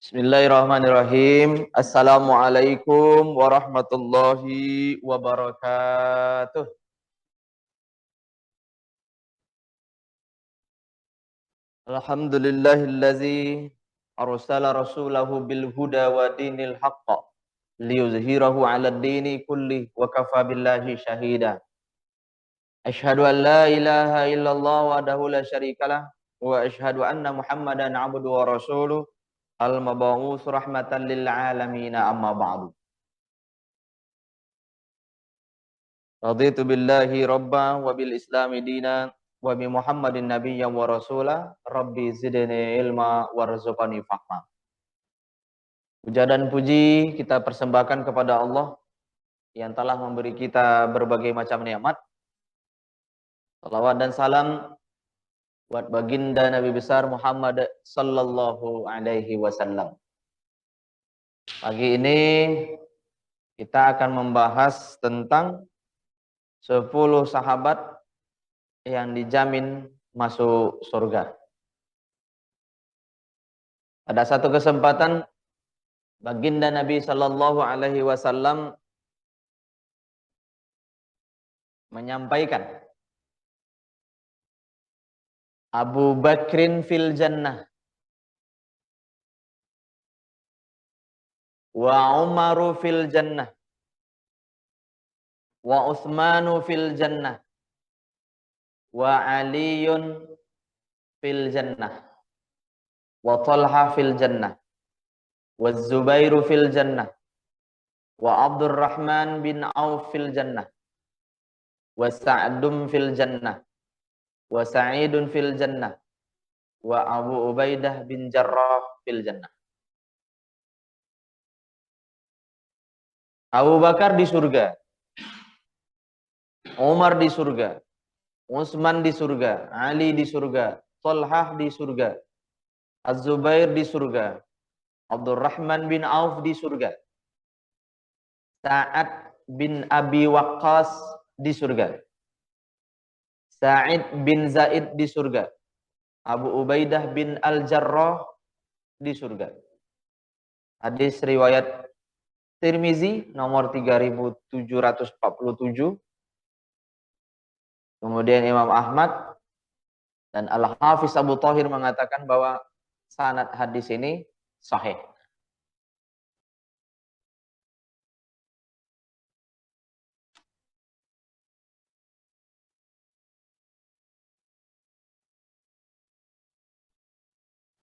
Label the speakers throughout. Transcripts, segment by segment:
Speaker 1: Bismillahirrahmanirrahim. Assalamualaikum warahmatullahi wabarakatuh. Alhamdulillahillazi arsala rasulahu bil huda wa dinil haqq liyuzhirahu 'alad dini kulli wa kafa billahi syahida. Asyhadu an la ilaha illallah wahdahu la syarikalah wa asyhadu anna Muhammadan 'abduhu wa rasuluh al-mab'uts rahmatan lil alamin amma ba'du. Raditu billahi rabba wa bil islami dina wa bi Muhammadin nabiyyan wa rasula rabbi zidni ilma warzuqni fahma. Puja dan puji kita persembahkan kepada Allah yang telah memberi kita berbagai macam nikmat. Salawat dan salam buat baginda Nabi besar Muhammad sallallahu alaihi wasallam. Pagi ini kita akan membahas tentang 10 sahabat yang dijamin masuk surga. Pada satu kesempatan baginda Nabi sallallahu alaihi wasallam menyampaikan Abu Bakrin fil jannah wa Umaru fil jannah wa Utsmanu fil jannah wa Aliyun fil jannah wa Talha fil jannah wa Zubairu fil jannah wa Abdurrahman bin Auf fil jannah wa Sa'dum fil jannah wa Sa'idun fil jannah wa Abu Ubaidah bin Jarrah fil jannah. Abu Bakar di surga, Umar di surga, Utsman di surga, Ali di surga, Talhah di surga, Az-Zubair di surga, Abdurrahman bin Auf di surga, Sa'ad bin Abi Waqqas di surga, Sa'id bin Zaid di surga, Abu Ubaidah bin Al-Jarrah di surga. Hadis riwayat Tirmizi nomor 3747. Kemudian Imam Ahmad dan Al-Hafiz Abu Thahir mengatakan bahwa sanad hadis ini sahih.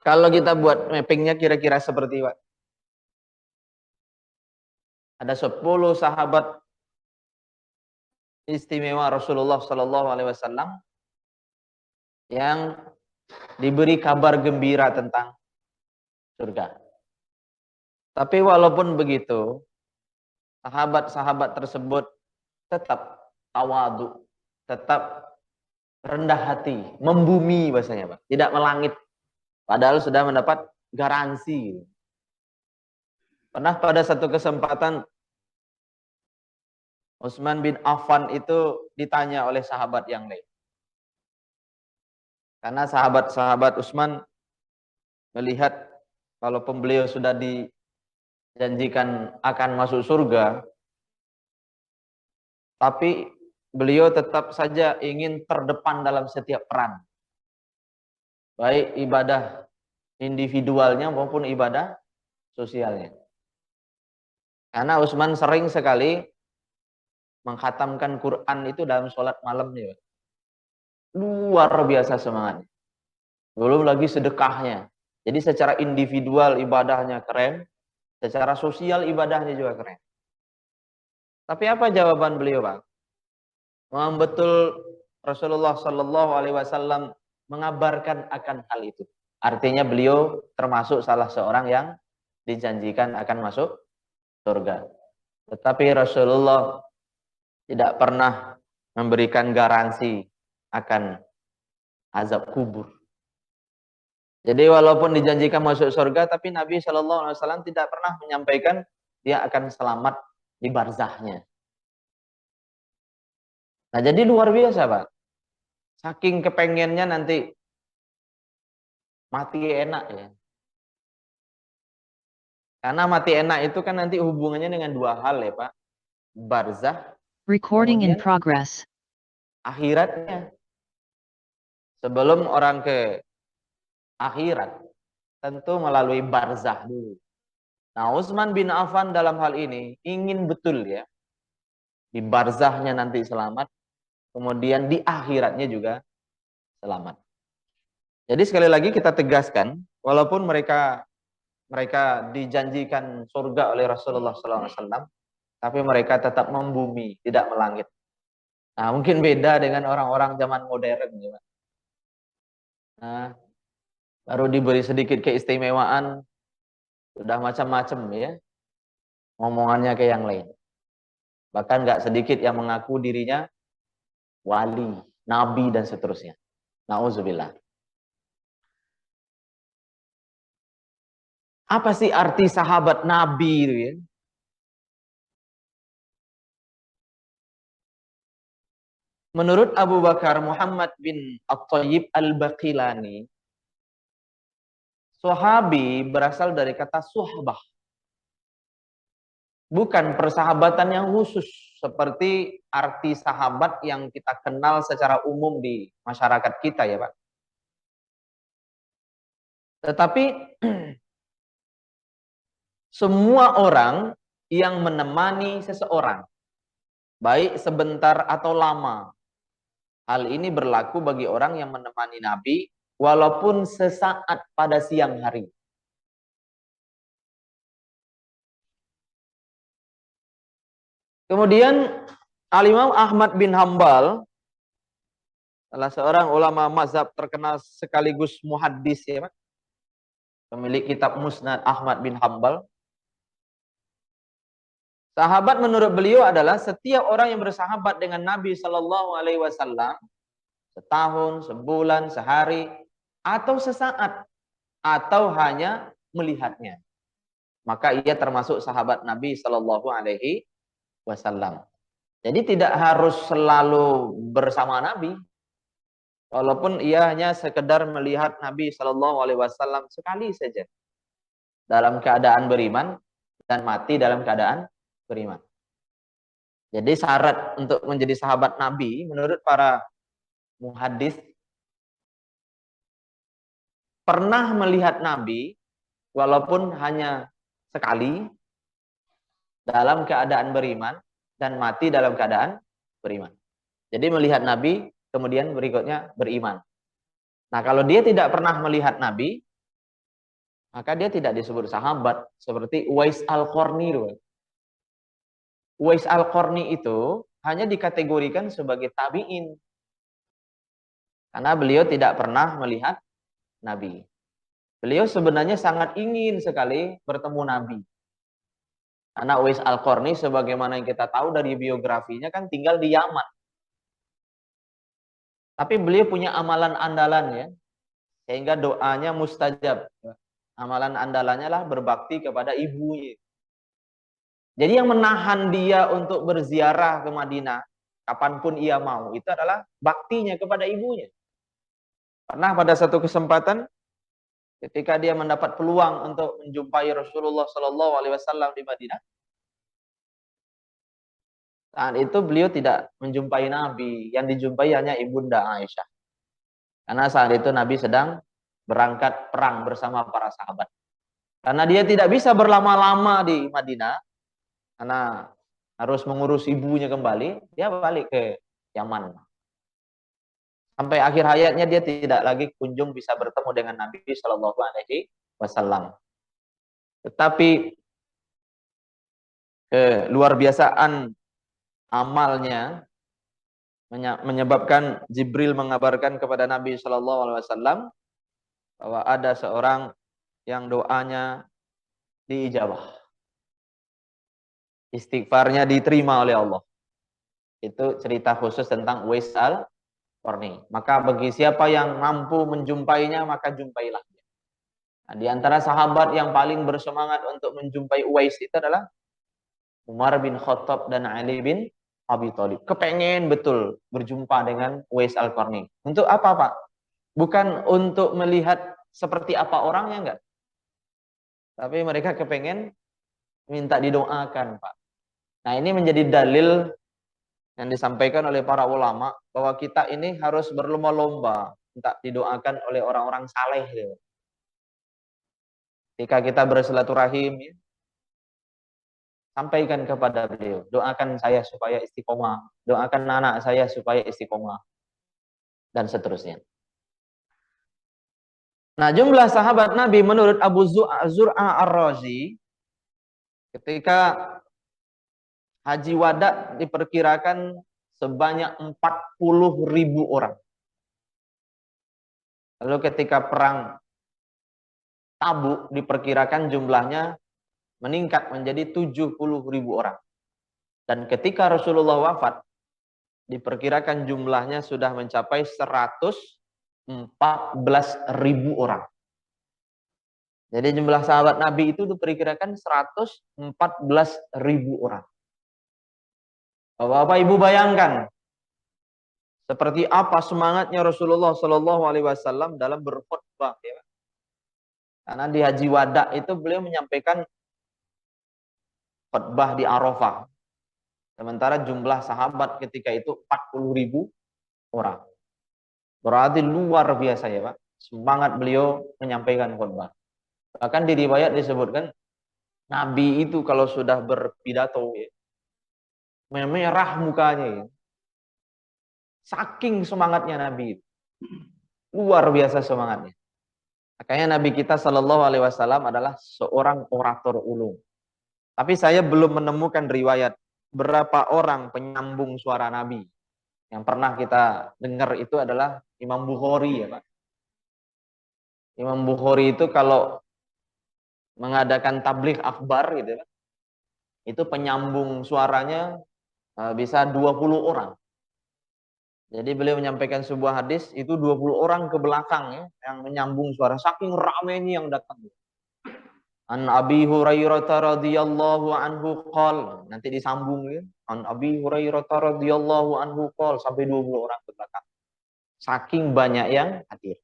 Speaker 1: Kalau kita buat mappingnya kira-kira seperti Pak. Ada 10 sahabat istimewa Rasulullah Sallallahu Alaihi Wasallam yang diberi kabar gembira tentang surga. Tapi walaupun begitu, sahabat-sahabat tersebut tetap tawadu, tetap rendah hati, membumi bahasanya Pak, tidak melangit. Padahal sudah mendapat garansi. Pernah pada satu kesempatan Utsman bin Affan itu ditanya oleh sahabat yang lain. Karena sahabat-sahabat Utsman melihat kalau beliau sudah dijanjikan akan masuk surga, tapi beliau tetap saja ingin terdepan dalam setiap peran. Baik ibadah individualnya maupun ibadah sosialnya. Karena Utsman sering sekali mengkhatamkan Quran itu dalam sholat malamnya. Luar biasa semangatnya. Belum lagi sedekahnya. Jadi secara individual ibadahnya keren, secara sosial ibadahnya juga keren. Tapi apa jawaban beliau, Bang? Memang betul Rasulullah Shallallahu Alaihi Wasallam mengabarkan akan hal itu. Artinya beliau termasuk salah seorang yang dijanjikan akan masuk surga. Tetapi Rasulullah tidak pernah memberikan garansi akan azab kubur. Jadi walaupun dijanjikan masuk surga, tapi Nabi Shallallahu Alaihi Wasallam tidak pernah menyampaikan dia akan selamat di barzahnya. Nah jadi luar biasa Pak. Saking kepengennya nanti mati enak ya. Karena mati enak itu kan nanti hubungannya dengan dua hal ya Pak. Barzah,
Speaker 2: Recording in
Speaker 1: kemudian
Speaker 2: progress.
Speaker 1: akhiratnya. Sebelum orang ke akhirat, tentu melalui barzah dulu. Nah, Utsman bin Affan dalam hal ini ingin betul ya, di barzahnya nanti selamat, kemudian di akhiratnya juga selamat. Jadi sekali lagi kita tegaskan, walaupun mereka dijanjikan surga oleh Rasulullah SAW, tapi mereka tetap membumi, tidak melangit. Nah, mungkin beda dengan orang-orang zaman modern. Ya. Nah, baru diberi sedikit keistimewaan, sudah macam-macam ya, ngomongannya ke yang lain. Bahkan nggak sedikit yang mengaku dirinya wali, nabi, dan seterusnya. Nauzubillah. Apa sih arti sahabat nabi itu ya? Menurut Abu Bakar Muhammad bin At-Thayyib Al-Baqilani, sahabi berasal dari kata suhbah. Bukan persahabatan yang khusus seperti arti sahabat yang kita kenal secara umum di masyarakat kita ya Pak. Tetapi semua orang yang menemani seseorang, baik sebentar atau lama. Hal ini berlaku bagi orang yang menemani Nabi walaupun sesaat pada siang hari. Kemudian Al-Imam Ahmad bin Hambal, salah seorang ulama mazhab terkenal sekaligus muhaddis ya Pak, pemilik kitab Musnad Ahmad bin Hambal. Sahabat menurut beliau adalah setiap orang yang bersahabat dengan Nabi Shallallahu Alaihi Wasallam setahun, sebulan, sehari, atau sesaat, atau hanya melihatnya, maka ia termasuk sahabat Nabi Shallallahu Alaihi Wasallam. Jadi tidak harus selalu bersama Nabi, walaupun ia hanya sekedar melihat Nabi Shallallahu Alaihi Wasallam sekali saja dalam keadaan beriman dan mati dalam keadaan beriman. Jadi syarat untuk menjadi sahabat Nabi menurut para muhaddis, pernah melihat Nabi walaupun hanya sekali dalam keadaan beriman dan mati dalam keadaan beriman. Jadi melihat Nabi kemudian berikutnya beriman. Nah, kalau dia tidak pernah melihat Nabi, maka dia tidak disebut sahabat, seperti Uwais Al-Qarni. Uwais Al-Qarni itu hanya dikategorikan sebagai tabi'in. Karena beliau tidak pernah melihat Nabi. Beliau sebenarnya sangat ingin sekali bertemu Nabi. Karena Uwais Al-Qarni sebagaimana yang kita tahu dari biografinya kan tinggal di Yaman. Tapi beliau punya amalan andalan ya. Sehingga doanya mustajab. Amalan andalannya lah berbakti kepada ibunya. Jadi yang menahan dia untuk berziarah ke Madinah kapanpun ia mau itu adalah baktinya kepada ibunya. Pernah pada satu kesempatan ketika dia mendapat peluang untuk menjumpai Rasulullah Shallallahu Alaihi Wasallam di Madinah, saat itu beliau tidak menjumpai Nabi, yang dijumpai hanya ibunda Aisyah. Karena saat itu Nabi sedang berangkat perang bersama para sahabat. Karena dia tidak bisa berlama-lama di Madinah, karena harus mengurus ibunya kembali, dia balik ke Yaman. Sampai akhir hayatnya dia tidak lagi kunjung bisa bertemu dengan Nabi Shallallahu Alaihi Wasallam. Tetapi luar biasaan amalnya menyebabkan Jibril mengabarkan kepada Nabi Shallallahu Alaihi Wasallam bahwa ada seorang yang doanya diijabah, istighfarnya diterima oleh Allah. Itu cerita khusus tentang Uwais Al-Qarni. Maka bagi siapa yang mampu menjumpainya, maka jumpailah. Nah, di antara sahabat yang paling bersemangat untuk menjumpai Uwais itu adalah Umar bin Khattab dan Ali bin Abi Thalib. Kepengen betul berjumpa dengan Uwais Al-Qarni. Untuk apa, Pak? Bukan untuk melihat seperti apa orangnya, enggak. Tapi mereka kepengen minta didoakan, Pak. Nah, ini menjadi dalil yang disampaikan oleh para ulama bahwa kita ini harus berlomba-lomba minta didoakan oleh orang-orang saleh. Ya. Ketika kita bersilaturahim, ya, sampaikan kepada beliau, doakan saya supaya istiqomah, doakan anak saya supaya istiqomah, dan seterusnya. Nah, jumlah sahabat Nabi menurut Abu Zur'a Ar-Razi, ketika Haji Wada diperkirakan sebanyak 40.000 orang. Lalu ketika perang Tabuk diperkirakan jumlahnya meningkat menjadi 70.000 orang. Dan ketika Rasulullah wafat, diperkirakan jumlahnya sudah mencapai 114.000 orang. Jadi jumlah sahabat Nabi itu diperkirakan 114.000 orang. Bapak Ibu bayangkan seperti apa semangatnya Rasulullah Shallallahu Alaihi Wasallam dalam berkhutbah. Ya. Karena di Haji Wada itu beliau menyampaikan khutbah di Arafah. Sementara jumlah sahabat ketika itu 40.000 orang. Berarti luar biasa ya Pak. Semangat beliau menyampaikan khutbah. Bahkan di riwayat disebutkan Nabi itu kalau sudah berpidato ya, memerah mukanya ya. Saking semangatnya Nabi itu. Luar biasa semangatnya. Makanya Nabi kita Shallallahu Alaihi Wasallam adalah seorang orator ulung. Tapi saya belum menemukan riwayat berapa orang penyambung suara Nabi. Yang pernah kita dengar itu adalah Imam Bukhari ya Pak. Imam Bukhari itu kalau mengadakan tabligh akbar gitu ya, itu penyambung suaranya bisa 20 orang. Jadi beliau menyampaikan sebuah hadis, itu 20 orang ke belakang ya, yang menyambung suara. Saking ramainya yang datang. An Abi Hurairah radhiyallahu anhu qol. Nanti disambung ya. An Abi Hurairah radhiyallahu anhu qol. Sampai 20 orang ke belakang. Saking banyak yang hadir.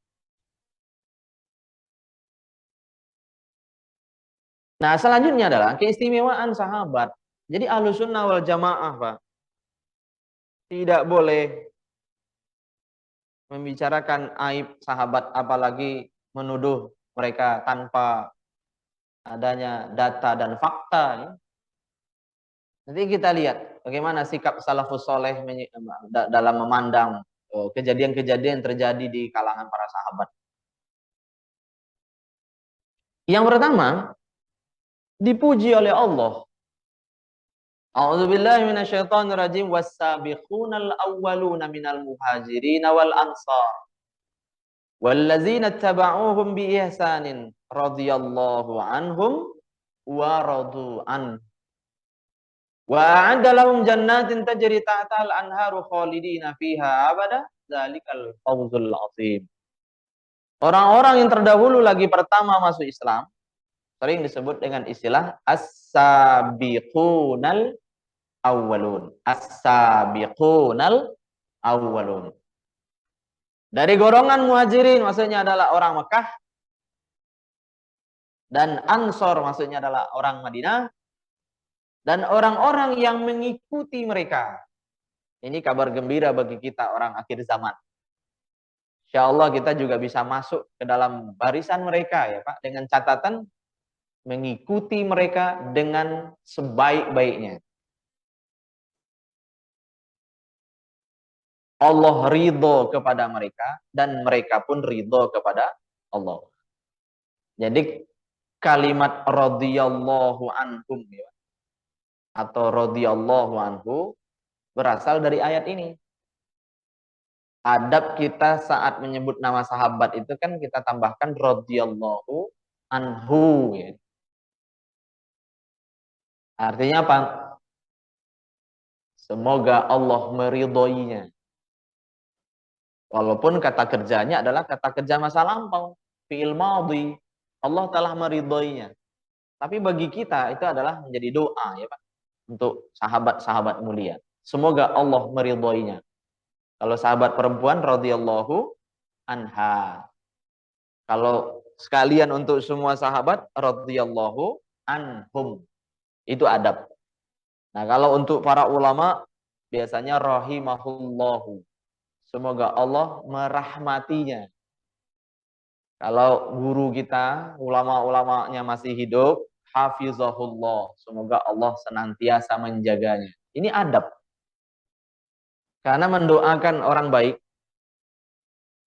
Speaker 1: Nah, selanjutnya adalah keistimewaan sahabat. Jadi Ahlussunnah wal Jamaah, Pak, tidak boleh membicarakan aib sahabat, apalagi menuduh mereka tanpa adanya data dan fakta. Ya. Nanti kita lihat bagaimana sikap salafus soleh dalam memandang kejadian-kejadian yang terjadi di kalangan para sahabat. Yang pertama, dipuji oleh Allah. A'udzubillahi minasyaitonirrajim, was-sabiqunal awwaluna minal muhajirin wal ansar wallazina tabauhum bi ihsanin radhiyallahu anhum wa radu an wa a'adda lahum jannatin tajri tahtal anharu khalidina fiha abada dzalikal fawzul azim. Orang-orang yang terdahulu lagi pertama masuk Islam sering disebut dengan istilah as-sabiqunal awwalun. As-sabiqunal awwalun. Dari golongan muhajirin maksudnya adalah orang Mekah, dan ansor maksudnya adalah orang Madinah, dan orang-orang yang mengikuti mereka. Ini kabar gembira bagi kita orang akhir zaman. Insya Allah kita juga bisa masuk ke dalam barisan mereka ya Pak, dengan catatan mengikuti mereka dengan sebaik-baiknya. Allah ridho kepada mereka dan mereka pun ridho kepada Allah. Jadi kalimat radhiyallahu anhum ya, atau radhiyallahu anhu berasal dari ayat ini. Adab kita saat menyebut nama sahabat itu kan kita tambahkan radhiyallahu anhu ya. Artinya apa? Semoga Allah meridhoinya. Walaupun kata kerjanya adalah kata kerja masa lampau, fi'il madhi. Allah telah meridhoinya. Tapi bagi kita itu adalah menjadi doa ya Pak, untuk sahabat-sahabat mulia. Semoga Allah meridhoinya. Kalau sahabat perempuan radhiyallahu anha. Kalau sekalian untuk semua sahabat radhiyallahu anhum. Itu adab. Nah, kalau untuk para ulama biasanya rahimahullahu. Semoga Allah merahmatinya. Kalau guru kita, ulama-ulamanya masih hidup, hafizahullah. Semoga Allah senantiasa menjaganya. Ini adab. Karena mendoakan orang baik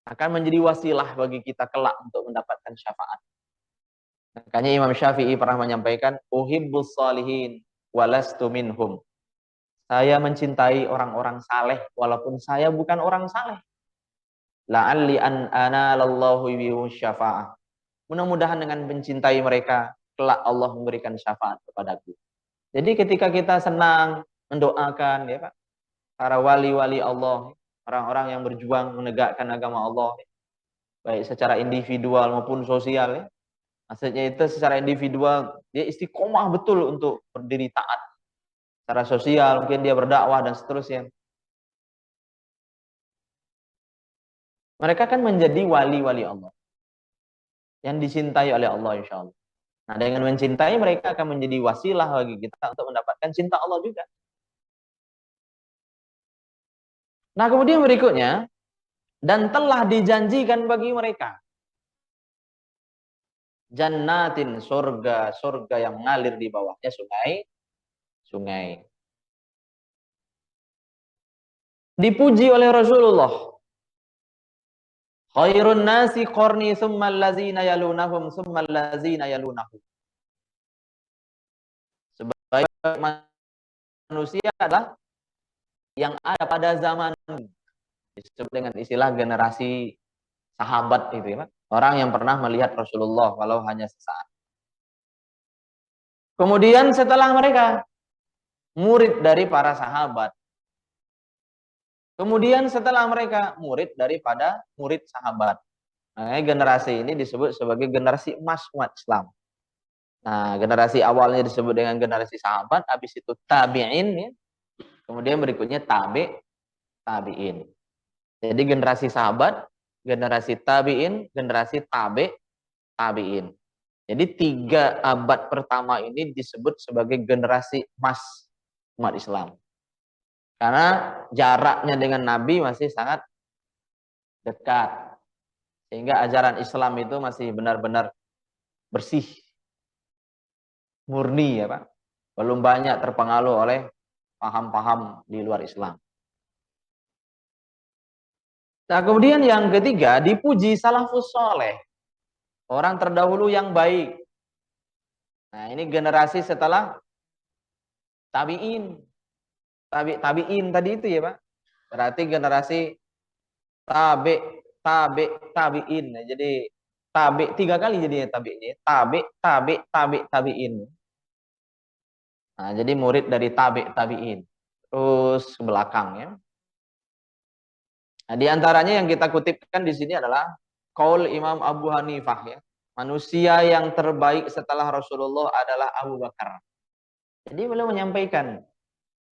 Speaker 1: akan menjadi wasilah bagi kita kelak untuk mendapatkan syafaat. Makanya Imam Syafi'i pernah menyampaikan, uhibbus salihin walastu minhum. Saya mencintai orang-orang saleh walaupun saya bukan orang saleh. La'alli an analallahu bihi syafa'ah. Mudah-mudahan dengan mencintai mereka, kelak Allah memberikan syafaat kepadaku. Jadi ketika kita senang mendoakan ya Pak, para wali-wali Allah, orang-orang yang berjuang menegakkan agama Allah, baik secara individual maupun sosial ya. Maksudnya itu secara individual dia istiqomah betul untuk berdiri taat. Secara sosial mungkin dia berdakwah dan seterusnya. Mereka kan menjadi wali-wali Allah yang dicintai oleh Allah insya Allah. Nah, dengan mencintai mereka akan menjadi wasilah bagi kita untuk mendapatkan cinta Allah juga. Nah, kemudian berikutnya, dan telah dijanjikan bagi mereka jannatin, surga, surga yang mengalir di bawahnya sungai. Dipuji oleh Rasulullah. Khairun nasi qarni summal ladzina yalunahum summal ladzina yalunahum. Sebaik manusia adalah yang ada pada zaman disebut dengan istilah generasi sahabat itu ya, Pak. Orang yang pernah melihat Rasulullah walau hanya sesaat. Kemudian setelah mereka murid dari para sahabat. Kemudian setelah mereka murid daripada murid sahabat. Nah, generasi ini disebut sebagai generasi emas umat Islam. Nah, generasi awalnya disebut dengan generasi sahabat, habis itu tabi'in ya. Kemudian berikutnya tabi'in. Jadi generasi sahabat, generasi tabi'in, generasi tabi'in. Jadi 3 abad pertama ini disebut sebagai generasi emas umat Islam. Karena jaraknya dengan Nabi masih sangat dekat. Sehingga ajaran Islam itu masih benar-benar bersih, murni ya Pak. Belum banyak terpengaruh oleh paham-paham di luar Islam. Nah, kemudian yang ketiga, dipuji salafus soleh. Orang terdahulu yang baik. Nah, ini generasi setelah tabi'in. Tabi'in tadi itu ya Pak. Berarti generasi tabi'in. Nah, jadi tabi 3 kali jadinya tabi ini. Tabi'in. Nah, jadi murid dari tabi'in. Terus ke belakang ya. Nah, di antaranya yang kita kutipkan di sini adalah qaul Imam Abu Hanifah ya. Manusia yang terbaik setelah Rasulullah adalah Abu Bakar. Jadi beliau menyampaikan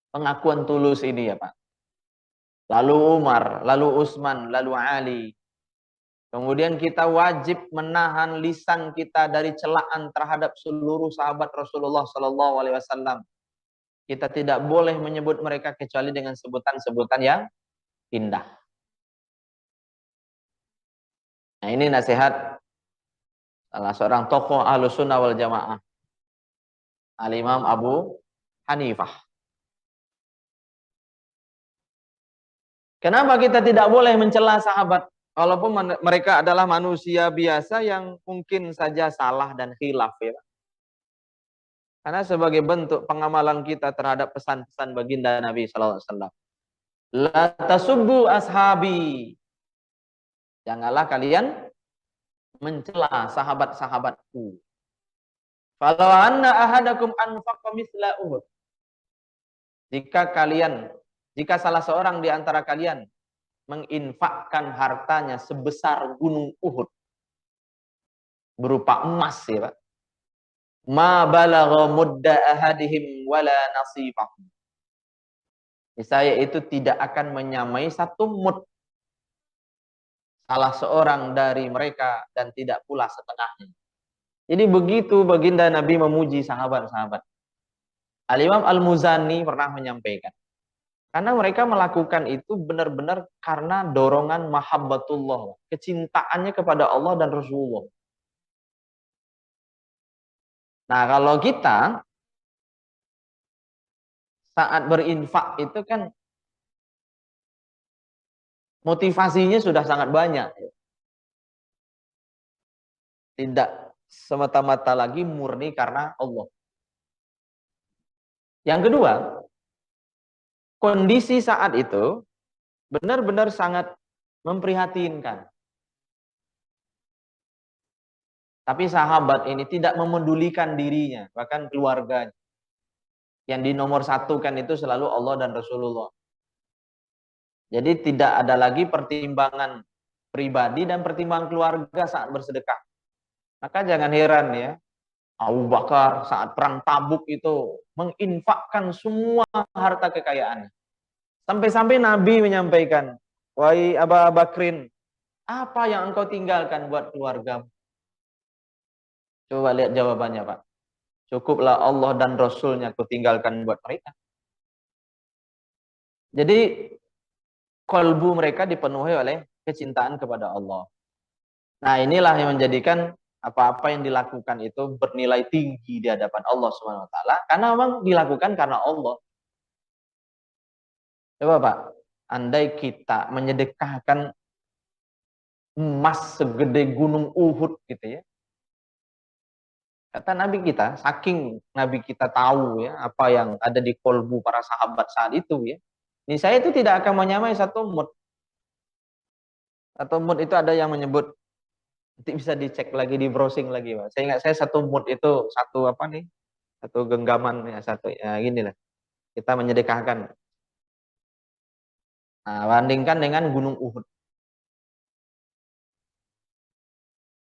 Speaker 1: pengakuan tulus ini ya Pak. Lalu Umar, lalu Utsman, lalu Ali. Kemudian kita wajib menahan lisan kita dari celaan terhadap seluruh sahabat Rasulullah Sallallahu Alaihi Wasallam. Kita tidak boleh menyebut mereka kecuali dengan sebutan-sebutan yang indah. Nah, ini nasihat salah seorang tokoh Ahlus Sunnah wal Jamaah, Al-Imam Abu Hanifah. Kenapa kita tidak boleh mencela sahabat? Walaupun mereka adalah manusia biasa yang mungkin saja salah dan khilaf ya. Karena sebagai bentuk pengamalan kita terhadap pesan-pesan baginda Nabi sallallahu alaihi wasallam. La tasubbu ashabi. Janganlah kalian mencela sahabat-sahabatku. Falau anna ahadakum anfaqa misla Uhud. Jika salah seorang di antara kalian menginfakkan hartanya sebesar gunung Uhud berupa emas ya Pak. Ma balagha mudda ahadihim wala nasifahum. Saya itu tidak akan menyamai satu mud. salah seorang dari mereka dan tidak pula setengahnya. Jadi begitu baginda Nabi memuji sahabat-sahabat. Al-Imam Al-Muzani pernah menyampaikan, karena mereka melakukan itu benar-benar karena dorongan mahabbatullah, kecintaannya kepada Allah dan Rasulullah. Nah, kalau kita saat berinfak itu kan motivasinya sudah sangat banyak. Tidak semata-mata lagi murni karena Allah. Yang kedua, kondisi saat itu benar-benar sangat memprihatinkan. Tapi sahabat ini tidak memedulikan dirinya, bahkan keluarganya. Yang dinomor satukan itu selalu Allah dan Rasulullah. Jadi tidak ada lagi pertimbangan pribadi dan pertimbangan keluarga saat bersedekah. Maka jangan heran ya, Abu Bakar saat perang Tabuk itu menginfakkan semua harta kekayaannya. Sampai-sampai Nabi menyampaikan, "Wahai Abu Bakrin, apa yang engkau tinggalkan buat keluargamu?" Coba lihat jawabannya, Pak. Cukuplah Allah dan Rasulnya ku tinggalkan buat mereka. Jadi kalbu mereka dipenuhi oleh kecintaan kepada Allah. Nah, inilah yang menjadikan apa-apa yang dilakukan itu bernilai tinggi di hadapan Allah Subhanahu wa taala karena memang dilakukan karena Allah. Coba Pak, andai kita menyedekahkan emas segede gunung Uhud gitu ya. Kata Nabi kita, saking Nabi kita tahu ya apa yang ada di kalbu para sahabat saat itu ya. Ini saya itu tidak akan menyamai satu mud. Satu mud itu ada yang menyebut, nanti bisa dicek lagi, di browsing lagi, Pak. Saya ingat saya satu mud itu satu apa nih? Satu genggaman ya, satu ya gini lah. Kita menyedekahkan. Nah, bandingkan dengan gunung Uhud.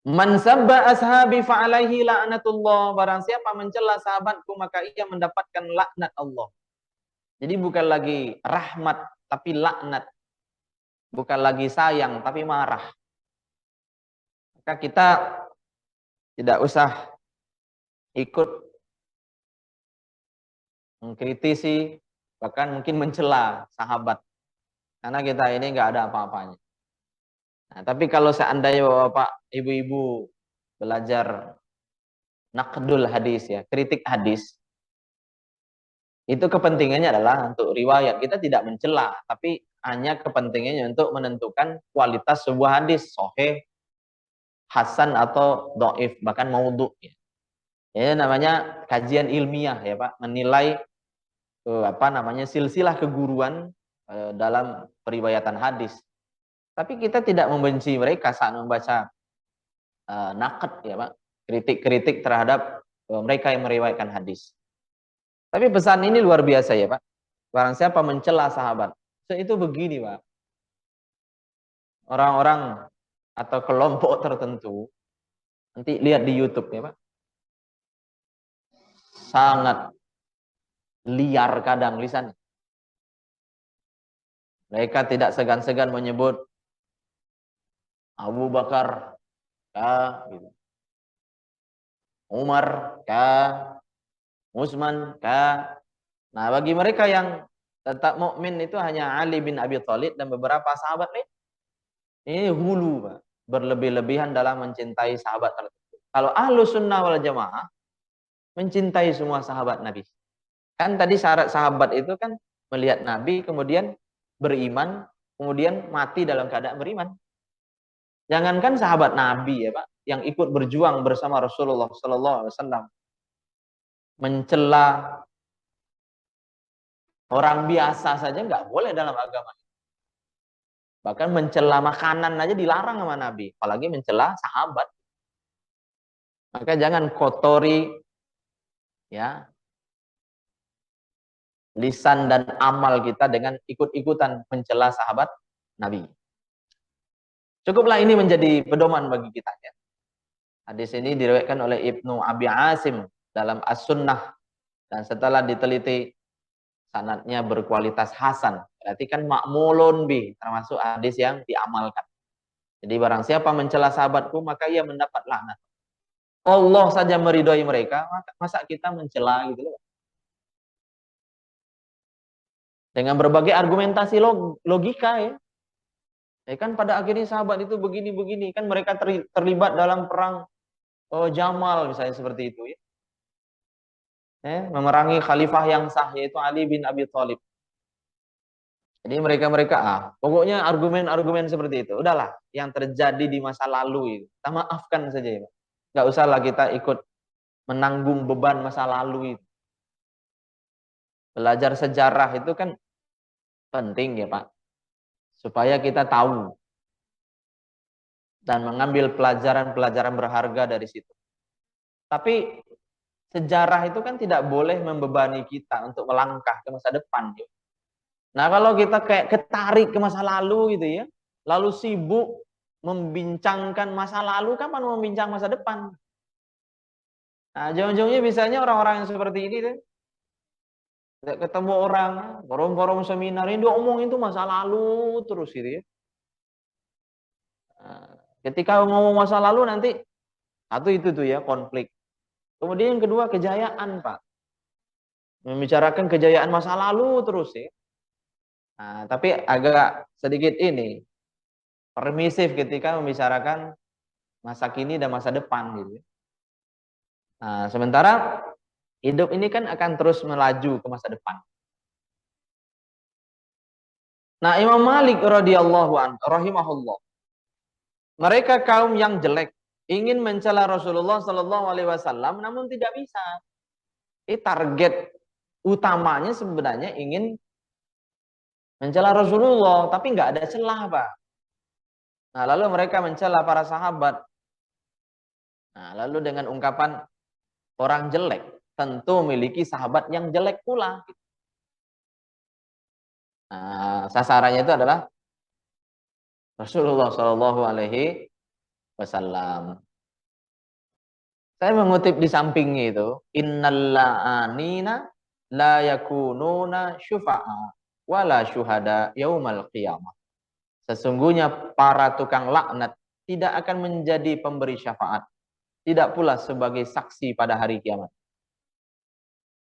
Speaker 1: Man sabba ashabi fa alaihi la'natullah. Barang siapa mencela sahabatku maka ia mendapatkan laknat Allah. Jadi bukan lagi rahmat tapi laknat. Bukan lagi sayang tapi marah. Maka kita tidak usah ikut mengkritisi, bahkan mungkin mencela sahabat. Karena kita ini nggak ada apa-apanya. Nah, tapi kalau seandainya Bapak, Ibu-ibu belajar naqdul hadis ya, kritik hadis, itu kepentingannya adalah untuk riwayat. Kita tidak mencela, tapi hanya kepentingannya untuk menentukan kualitas sebuah hadis, sahih, hasan atau dhaif, bahkan maudhu ya. Ini namanya kajian ilmiah ya Pak, menilai apa namanya silsilah keguruan dalam periwayatan hadis. Tapi kita tidak membenci mereka saat membaca naqd ya Pak, kritik-kritik terhadap mereka yang meriwayatkan hadis. Tapi pesan ini luar biasa ya Pak. Barang siapa mencela sahabat, itu begini Pak. Orang-orang atau kelompok tertentu, nanti lihat di YouTube ya Pak. Sangat liar kadang lisannya. Mereka tidak segan-segan menyebut Abu Bakar kah, gitu. Umar kah, Utsman kah. Nah, bagi mereka yang tetap mukmin itu hanya Ali bin Abi Thalib dan beberapa sahabat lain. Ini hulu, Pak. Berlebih-lebihan dalam mencintai sahabat tertentu. Kalau ahlu sunnah wal jamaah mencintai semua sahabat Nabi. Kan tadi syarat sahabat itu kan melihat Nabi, kemudian beriman, kemudian mati dalam keadaan beriman. Jangankan sahabat Nabi ya Pak, yang ikut berjuang bersama Rasulullah Sallallahu Alaihi Wasallam, mencela orang biasa saja nggak boleh dalam agama. Bahkan mencela makanan aja dilarang sama Nabi, apalagi mencela sahabat. Maka jangan kotori ya lisan dan amal kita dengan ikut-ikutan mencela sahabat Nabi. Cukuplah ini menjadi pedoman bagi kita ya. Hadis ini diriwayatkan oleh Ibnu Abi Asim dalam As-Sunnah, dan setelah diteliti sanadnya berkualitas hasan. Berarti kan makmulun bi, termasuk hadis yang diamalkan. Jadi barang siapa mencela sahabatku, maka ia mendapat laknat. Allah saja meridhoi mereka, masa kita mencela gitu loh. Dengan berbagai argumentasi logika ya. Ya kan pada akhirnya sahabat itu begini-begini. Kan mereka terlibat dalam perang Jamal misalnya seperti itu ya. Memerangi khalifah yang sah yaitu Ali bin Abi Thalib. Jadi mereka-mereka pokoknya argumen-argumen seperti itu. Udahlah, yang terjadi di masa lalu itu, kita maafkan saja ya, Pak. Nggak usahlah kita ikut menanggung beban masa lalu itu. Belajar sejarah itu kan penting ya, Pak. Supaya kita tahu dan mengambil pelajaran-pelajaran berharga dari situ. Tapi sejarah itu kan tidak boleh membebani kita untuk melangkah ke masa depan. Ya. Nah, kalau kita kayak ketarik ke masa lalu gitu ya, lalu sibuk membincangkan masa lalu, kapan mau membincang masa depan? Nah, ujung-ujungnya biasanya orang-orang yang seperti ini deh, ketemu orang, forum-forum seminar ini dia omongin itu masa lalu terus gitu ya. Nah, ketika ngomong masa lalu nanti satu itu tuh ya konflik. Kemudian yang kedua kejayaan, Pak. Membicarakan kejayaan masa lalu terus ya. Nah, tapi agak sedikit ini permisif ketika membicarakan masa kini dan masa depan gitu. Nah, sementara hidup ini kan akan terus melaju ke masa depan. Nah, Imam Malik radhiyallahu anhu rahimahullah. Mereka kaum yang jelek ingin mencela Rasulullah sallallahu alaihi wasallam namun tidak bisa. Target utamanya sebenarnya ingin mencela Rasulullah, tapi nggak ada celah, Pak. Nah, lalu mereka mencela para sahabat. Nah, lalu dengan ungkapan orang jelek tentu memiliki sahabat yang jelek pula. Nah, sasarannya itu adalah Rasulullah Shallallahu Alaihi Wasallam. Saya mengutip di sampingnya itu, innalla'anina la yakununa syufa'a wala syuhada yaumal qiyamah. Sesungguhnya para tukang laknat tidak akan menjadi pemberi syafaat, tidak pula sebagai saksi pada hari kiamat.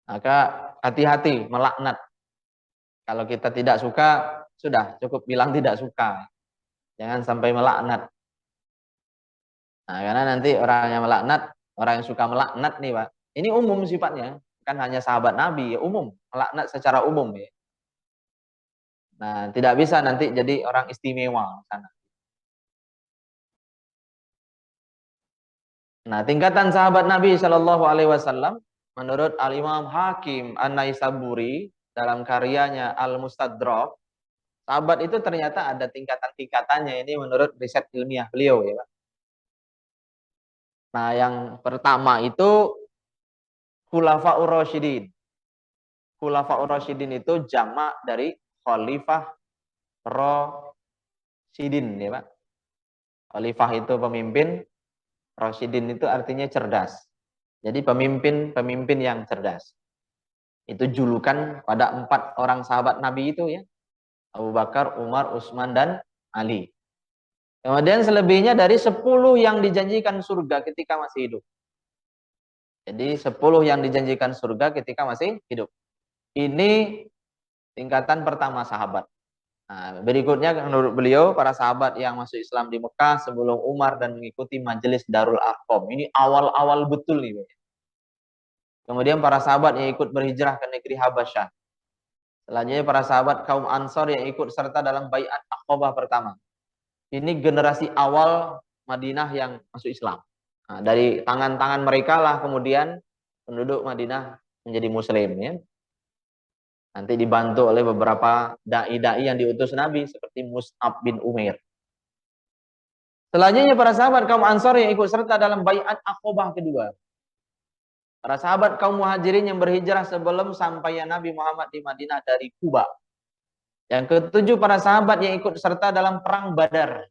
Speaker 1: Maka hati-hati melaknat. Kalau kita tidak suka, sudah cukup bilang tidak suka. Jangan sampai melaknat. Nah, karena nanti orang yang melaknat, orang yang suka melaknat nih, Pak. Ini umum sifatnya, kan hanya sahabat Nabi, ya, umum, melaknat secara umum ya. Nah, tidak bisa nanti jadi orang istimewa sana. Nah, tingkatan sahabat Nabi Shallallahu Alaihi Wasallam menurut Al Imam Hakim An-Naisaburi dalam karyanya Al Mustadrak, sahabat itu ternyata ada tingkatan-tingkatannya. Ini menurut riset ilmiah beliau ya, Pak. Nah, yang pertama itu Khulafaur Rasyidin. Khulafaur Rasyidin itu jamak dari Khalifah Rasyidin ya, Pak. Khalifah itu pemimpin, Rasyidin itu artinya cerdas. Jadi pemimpin yang cerdas. Itu julukan pada 4 orang sahabat Nabi itu ya. Abu Bakar, Umar, Utsman, dan Ali. Kemudian selebihnya dari 10 yang dijanjikan surga ketika masih hidup. Jadi 10 yang dijanjikan surga ketika masih hidup. Ini tingkatan pertama sahabat. Nah, berikutnya menurut beliau para sahabat yang masuk Islam di Mekah sebelum Umar dan mengikuti majelis Darul Arqam. Ini awal-awal betul nih. Kemudian para sahabat yang ikut berhijrah ke negeri Habasyah. Selanjutnya para sahabat kaum Ansor yang ikut serta dalam Bai'at Aqabah pertama. Ini generasi awal Madinah yang masuk Islam. Nah, dari tangan-tangan mereka lah kemudian penduduk Madinah menjadi Muslim ya. Nanti dibantu oleh beberapa dai-dai yang diutus Nabi seperti Mus'ab bin Umair. Selanjutnya para sahabat kaum Ansor yang ikut serta dalam Bai'at Aqabah kedua. Para sahabat kaum Muhajirin yang berhijrah sebelum sampainya Nabi Muhammad di Madinah dari Kuba. Yang ketujuh para sahabat yang ikut serta dalam perang Badar.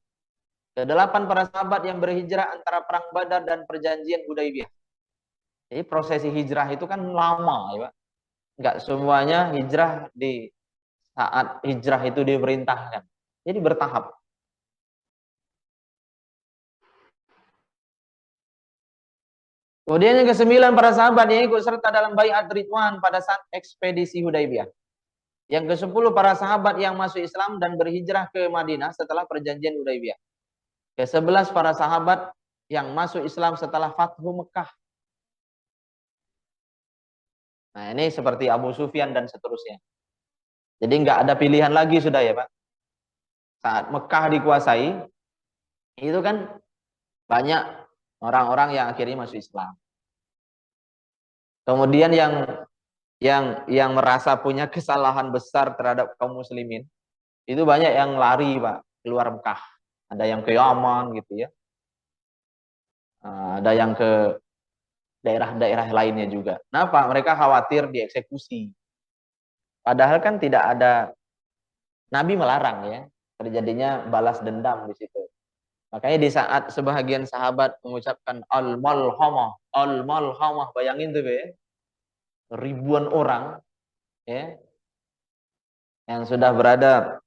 Speaker 1: Kedelapan para sahabat yang berhijrah antara perang Badar dan perjanjian Hudaybiyah. Jadi prosesi hijrah itu kan lama ya, Pak. Enggak semuanya hijrah di saat hijrah itu diperintahkan. Jadi bertahap. Kemudian yang ke-9 para sahabat yang ikut serta dalam baiat Ridwan pada saat ekspedisi Hudaybiyah. Yang ke-10 para sahabat yang masuk Islam dan berhijrah ke Madinah setelah perjanjian Hudaybiyah. Ke-11 para sahabat yang masuk Islam setelah Fathu Mekah. Nah, ini seperti Abu Sufyan dan seterusnya. Jadi nggak ada pilihan lagi sudah ya Pak. Saat Mekah dikuasai, itu kan banyak orang-orang yang akhirnya masuk Islam. Kemudian yang merasa punya kesalahan besar terhadap kaum muslimin, itu banyak yang lari Pak keluar Mekah. Ada yang ke Yaman gitu ya. Ada yang ke daerah-daerah lainnya juga. Kenapa? Mereka khawatir dieksekusi. Padahal kan tidak ada, Nabi melarang ya terjadinya balas dendam di situ. Makanya di saat sebahagian sahabat mengucapkan al-malhamah, al-malhamah, bayangin tuh ya, ribuan orang ya yang sudah berada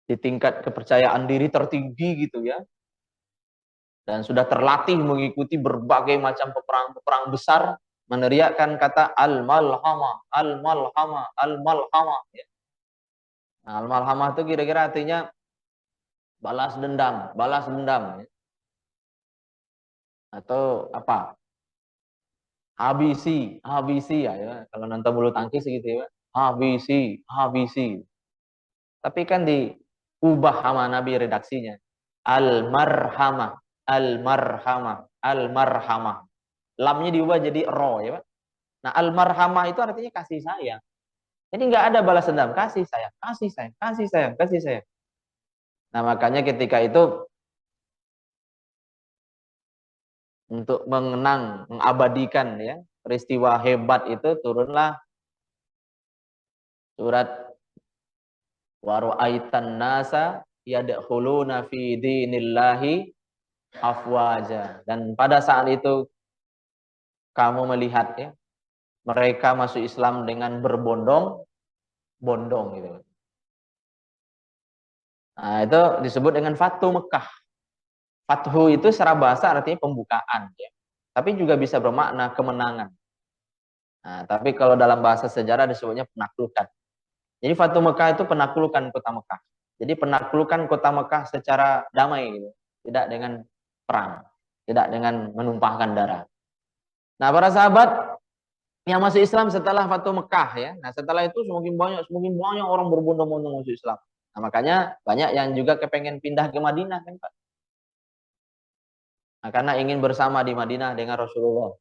Speaker 1: di tingkat kepercayaan diri tertinggi gitu ya, dan sudah terlatih mengikuti berbagai macam peperang-peperang besar, meneriakkan kata al-malhamah, al-malhamah, al-malhamah ya. Nah, al-malhamah itu kira-kira artinya balas dendam ya. Atau apa? Habisi ya. Kalau nonton bulu tangkis gitu ya. Habisi. Tapi kan diubah sama Nabi redaksinya. Al-marhamah, al-marhamah, al-marhamah. Lamnya diubah jadi ro ya, Pak. Nah, al-marhamah itu artinya kasih sayang. Jadi nggak ada balas dendam, kasih sayang, kasih sayang, kasih sayang, kasih sayang. Nah, makanya ketika itu untuk mengenang, mengabadikan ya peristiwa hebat itu, turunlah surat wa ra'aitan nasa yadkhuluna fi dinillahi afwaja. Dan pada saat itu kamu melihat ya mereka masuk Islam dengan berbondong-bondong gitu. Nah, itu disebut dengan Fathu Mekah. Fathu itu secara bahasa artinya pembukaan ya. Tapi juga bisa bermakna kemenangan. Nah, tapi kalau dalam bahasa sejarah disebutnya penaklukan. Jadi Fathu Mekah itu penaklukan kota Mekah. Jadi penaklukan kota Mekah secara damai gitu. Tidak dengan perang, tidak dengan menumpahkan darah. Nah, para sahabat yang masuk Islam setelah Fathu Mekah ya. Nah, setelah itu semakin banyak orang berbondong-bondong masuk Islam. Nah, makanya banyak yang juga kepengen pindah ke Madinah kan, Pak. Nah, karena ingin bersama di Madinah dengan Rasulullah.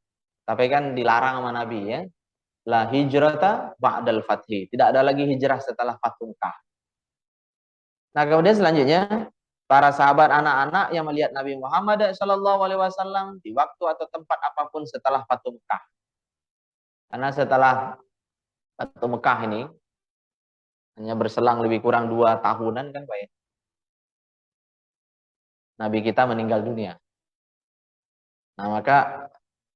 Speaker 1: Tapi kan dilarang sama Nabi ya. La hijrata ba'dal fathi. Tidak ada lagi hijrah setelah Fathu Mekah. Nah, kemudian selanjutnya para sahabat anak-anak yang melihat Nabi Muhammad SAW di waktu atau tempat apapun setelah Fathu Mekah. Karena setelah Fathu Mekah ini hanya berselang lebih kurang 2 tahunan kan Pak ya. Nabi kita meninggal dunia. Nah, maka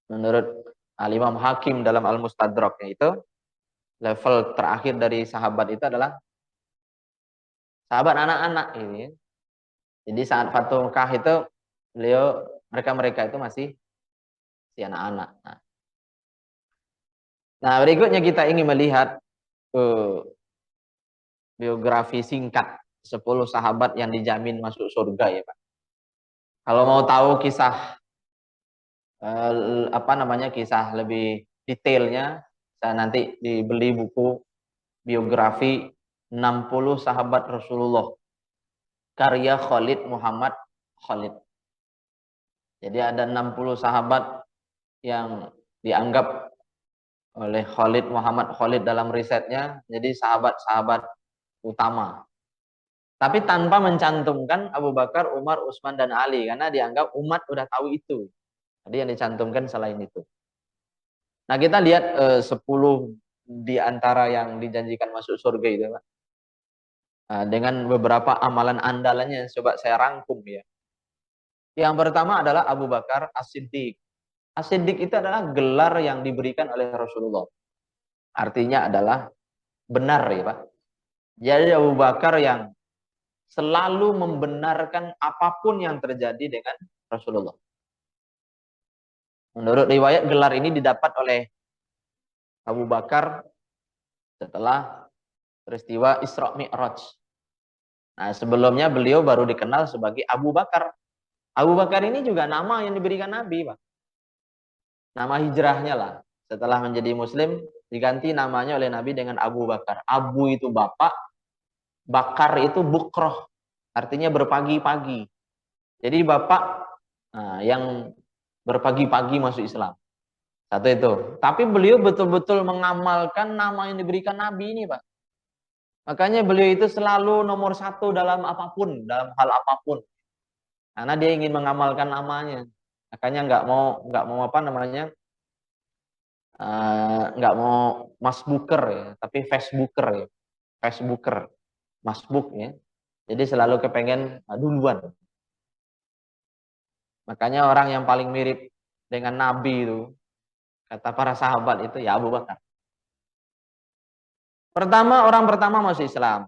Speaker 1: menurut Al-Imam Hakim dalam Al-Mustadraknya itu, level terakhir dari sahabat itu adalah sahabat anak-anak ini. Jadi saat Fathu Mekah itu mereka itu masih si anak-anak. Nah, berikutnya kita ingin melihat biografi singkat 10 sahabat yang dijamin masuk surga ya Pak. Kalau mau tahu kisah kisah lebih detailnya, saya nanti dibeli buku biografi 60 sahabat Rasulullah karya Khalid Muhammad Khalid. Jadi ada 60 sahabat yang dianggap oleh Khalid Muhammad Khalid dalam risetnya jadi sahabat-sahabat utama. Tapi tanpa mencantumkan Abu Bakar, Umar, Utsman dan Ali karena dianggap umat udah tahu itu. Jadi yang dicantumkan selain itu. Nah, kita lihat 10 di antara yang dijanjikan masuk surga itu, Pak. Dengan beberapa amalan andalannya coba saya rangkum ya. Yang pertama adalah Abu Bakar As-Siddiq. As-Siddiq itu adalah gelar yang diberikan oleh Rasulullah. Artinya adalah benar ya, Pak. Jadi Abu Bakar yang selalu membenarkan apapun yang terjadi dengan Rasulullah. Menurut riwayat gelar ini didapat oleh Abu Bakar setelah peristiwa Isra Mi'raj. Nah, sebelumnya beliau baru dikenal sebagai Abu Bakar. Abu Bakar ini juga nama yang diberikan Nabi, Pak. Nama hijrahnya lah. Setelah menjadi Muslim, diganti namanya oleh Nabi dengan Abu Bakar. Abu itu bapak, Bakar itu bukroh. Artinya berpagi-pagi. Jadi bapak yang berpagi-pagi masuk Islam. Satu itu. Tapi beliau betul-betul mengamalkan nama yang diberikan Nabi ini, Pak. Makanya beliau itu selalu nomor satu dalam apapun, dalam hal apapun. Karena dia ingin mengamalkan namanya. Makanya nggak mau apa namanya, nggak mau masbuker ya, tapi Facebooker ya, Facebooker, masbuk ya. Jadi selalu kepengen duluan. Makanya orang yang paling mirip dengan Nabi itu, kata para sahabat itu ya Abu Bakar. Orang pertama masuk Islam.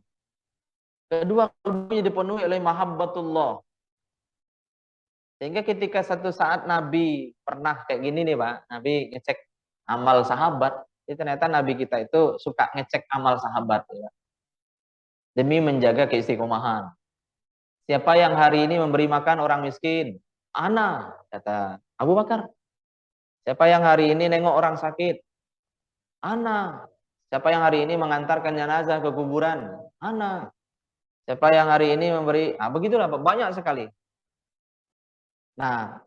Speaker 1: Kedua, qalbunya dipenuhi oleh mahabbatullah. Sehingga ketika satu saat Nabi pernah kayak gini nih Pak, Nabi ngecek amal sahabat, ternyata Nabi kita itu suka ngecek amal sahabat ya, demi menjaga keistiqomahan. Siapa yang hari ini memberi makan orang miskin? Ana, kata Abu Bakar. Siapa yang hari ini nengok orang sakit? Ana. Siapa yang hari ini mengantarkan jenazah ke kuburan? Ana. Siapa yang hari ini memberi? Begitulah banyak sekali. Nah,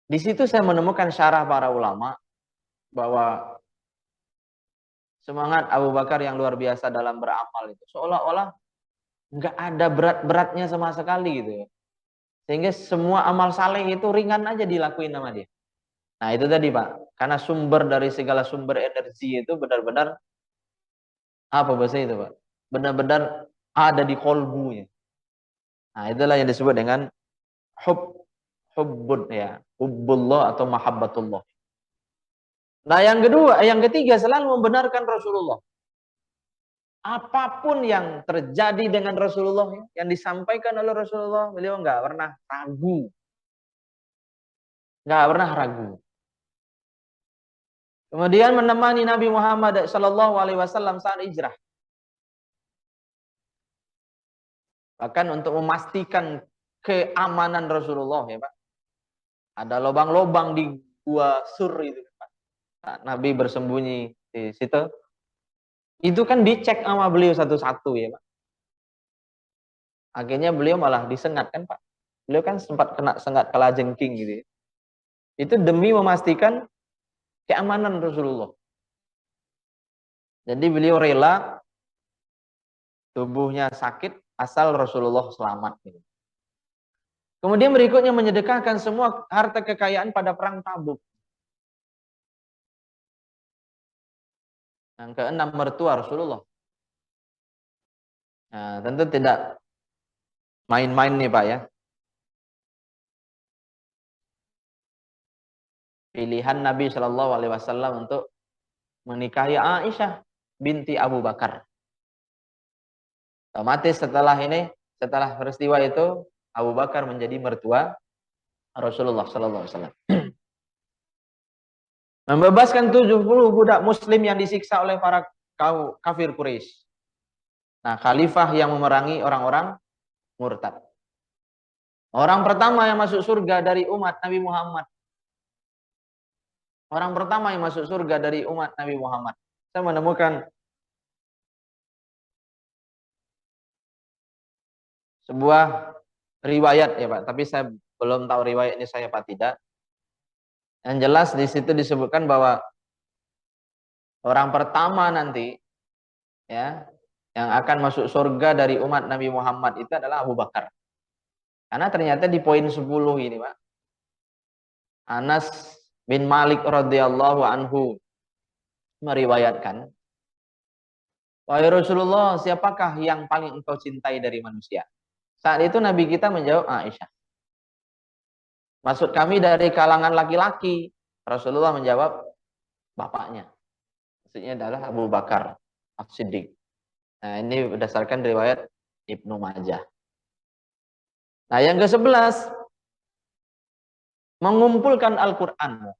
Speaker 1: di situ saya menemukan syarah para ulama bahwa semangat Abu Bakar yang luar biasa dalam beramal itu seolah-olah nggak ada berat-beratnya sama sekali gitu ya. Sehingga semua amal saleh itu ringan aja dilakuin sama dia. Nah, itu tadi, Pak. Karena sumber dari segala sumber energi itu benar-benar apa bahasa itu, Pak? Benar-benar ada di kolbunya. Nah, itulah yang disebut dengan hubbun ya, hubbullah atau mahabbatullah. Nah, yang ketiga selalu membenarkan Rasulullah. Apapun yang terjadi dengan Rasulullah, yang disampaikan oleh Rasulullah, beliau nggak pernah ragu. Nggak pernah ragu. Kemudian menemani Nabi Muhammad SAW saat hijrah. Bahkan untuk memastikan keamanan Rasulullah ya Pak. Ada lubang-lubang di gua Sur itu Pak. Nabi bersembunyi di situ. Itu kan dicek sama beliau satu-satu ya Pak. Akhirnya beliau malah disengat kan Pak. Beliau kan sempat kena sengat kalajengking gitu ya. Itu demi memastikan keamanan Rasulullah. Jadi beliau rela tubuhnya sakit asal Rasulullah selamat. Gitu. Kemudian berikutnya menyedekahkan semua harta kekayaan pada perang Tabuk. Yang keenam, mertua Rasulullah. Nah, tentu tidak main-main nih Pak ya. Pilihan Nabi Shallallahu Alaihi Wasallam untuk menikahi Aisyah binti Abu Bakar. Otomatis setelah peristiwa itu, Abu Bakar menjadi mertua Rasulullah Shallallahu Alaihi Wasallam. Membebaskan 70 budak Muslim yang disiksa oleh para kafir Quraisy. Nah, khalifah yang memerangi orang-orang murtad. Orang pertama yang masuk surga dari umat Nabi Muhammad. Orang pertama yang masuk surga dari umat Nabi Muhammad. Saya menemukan sebuah riwayat ya Pak, tapi saya belum tahu riwayat ini saya apa tidak. Yang jelas di situ disebutkan bahwa orang pertama nanti ya yang akan masuk surga dari umat Nabi Muhammad itu adalah Abu Bakar. Karena ternyata di poin 10 ini Pak, Anas bin Malik radhiyallahu anhu meriwayatkan, wahai Rasulullah, siapakah yang paling engkau cintai dari manusia? Saat itu Nabi kita menjawab Aisyah. Maksud kami dari kalangan laki-laki. Rasulullah menjawab bapaknya. Maksudnya adalah Abu Bakar As-Siddiq. Nah, ini berdasarkan riwayat Ibnu Majah. Nah, yang ke-11, mengumpulkan Al-Qur'an.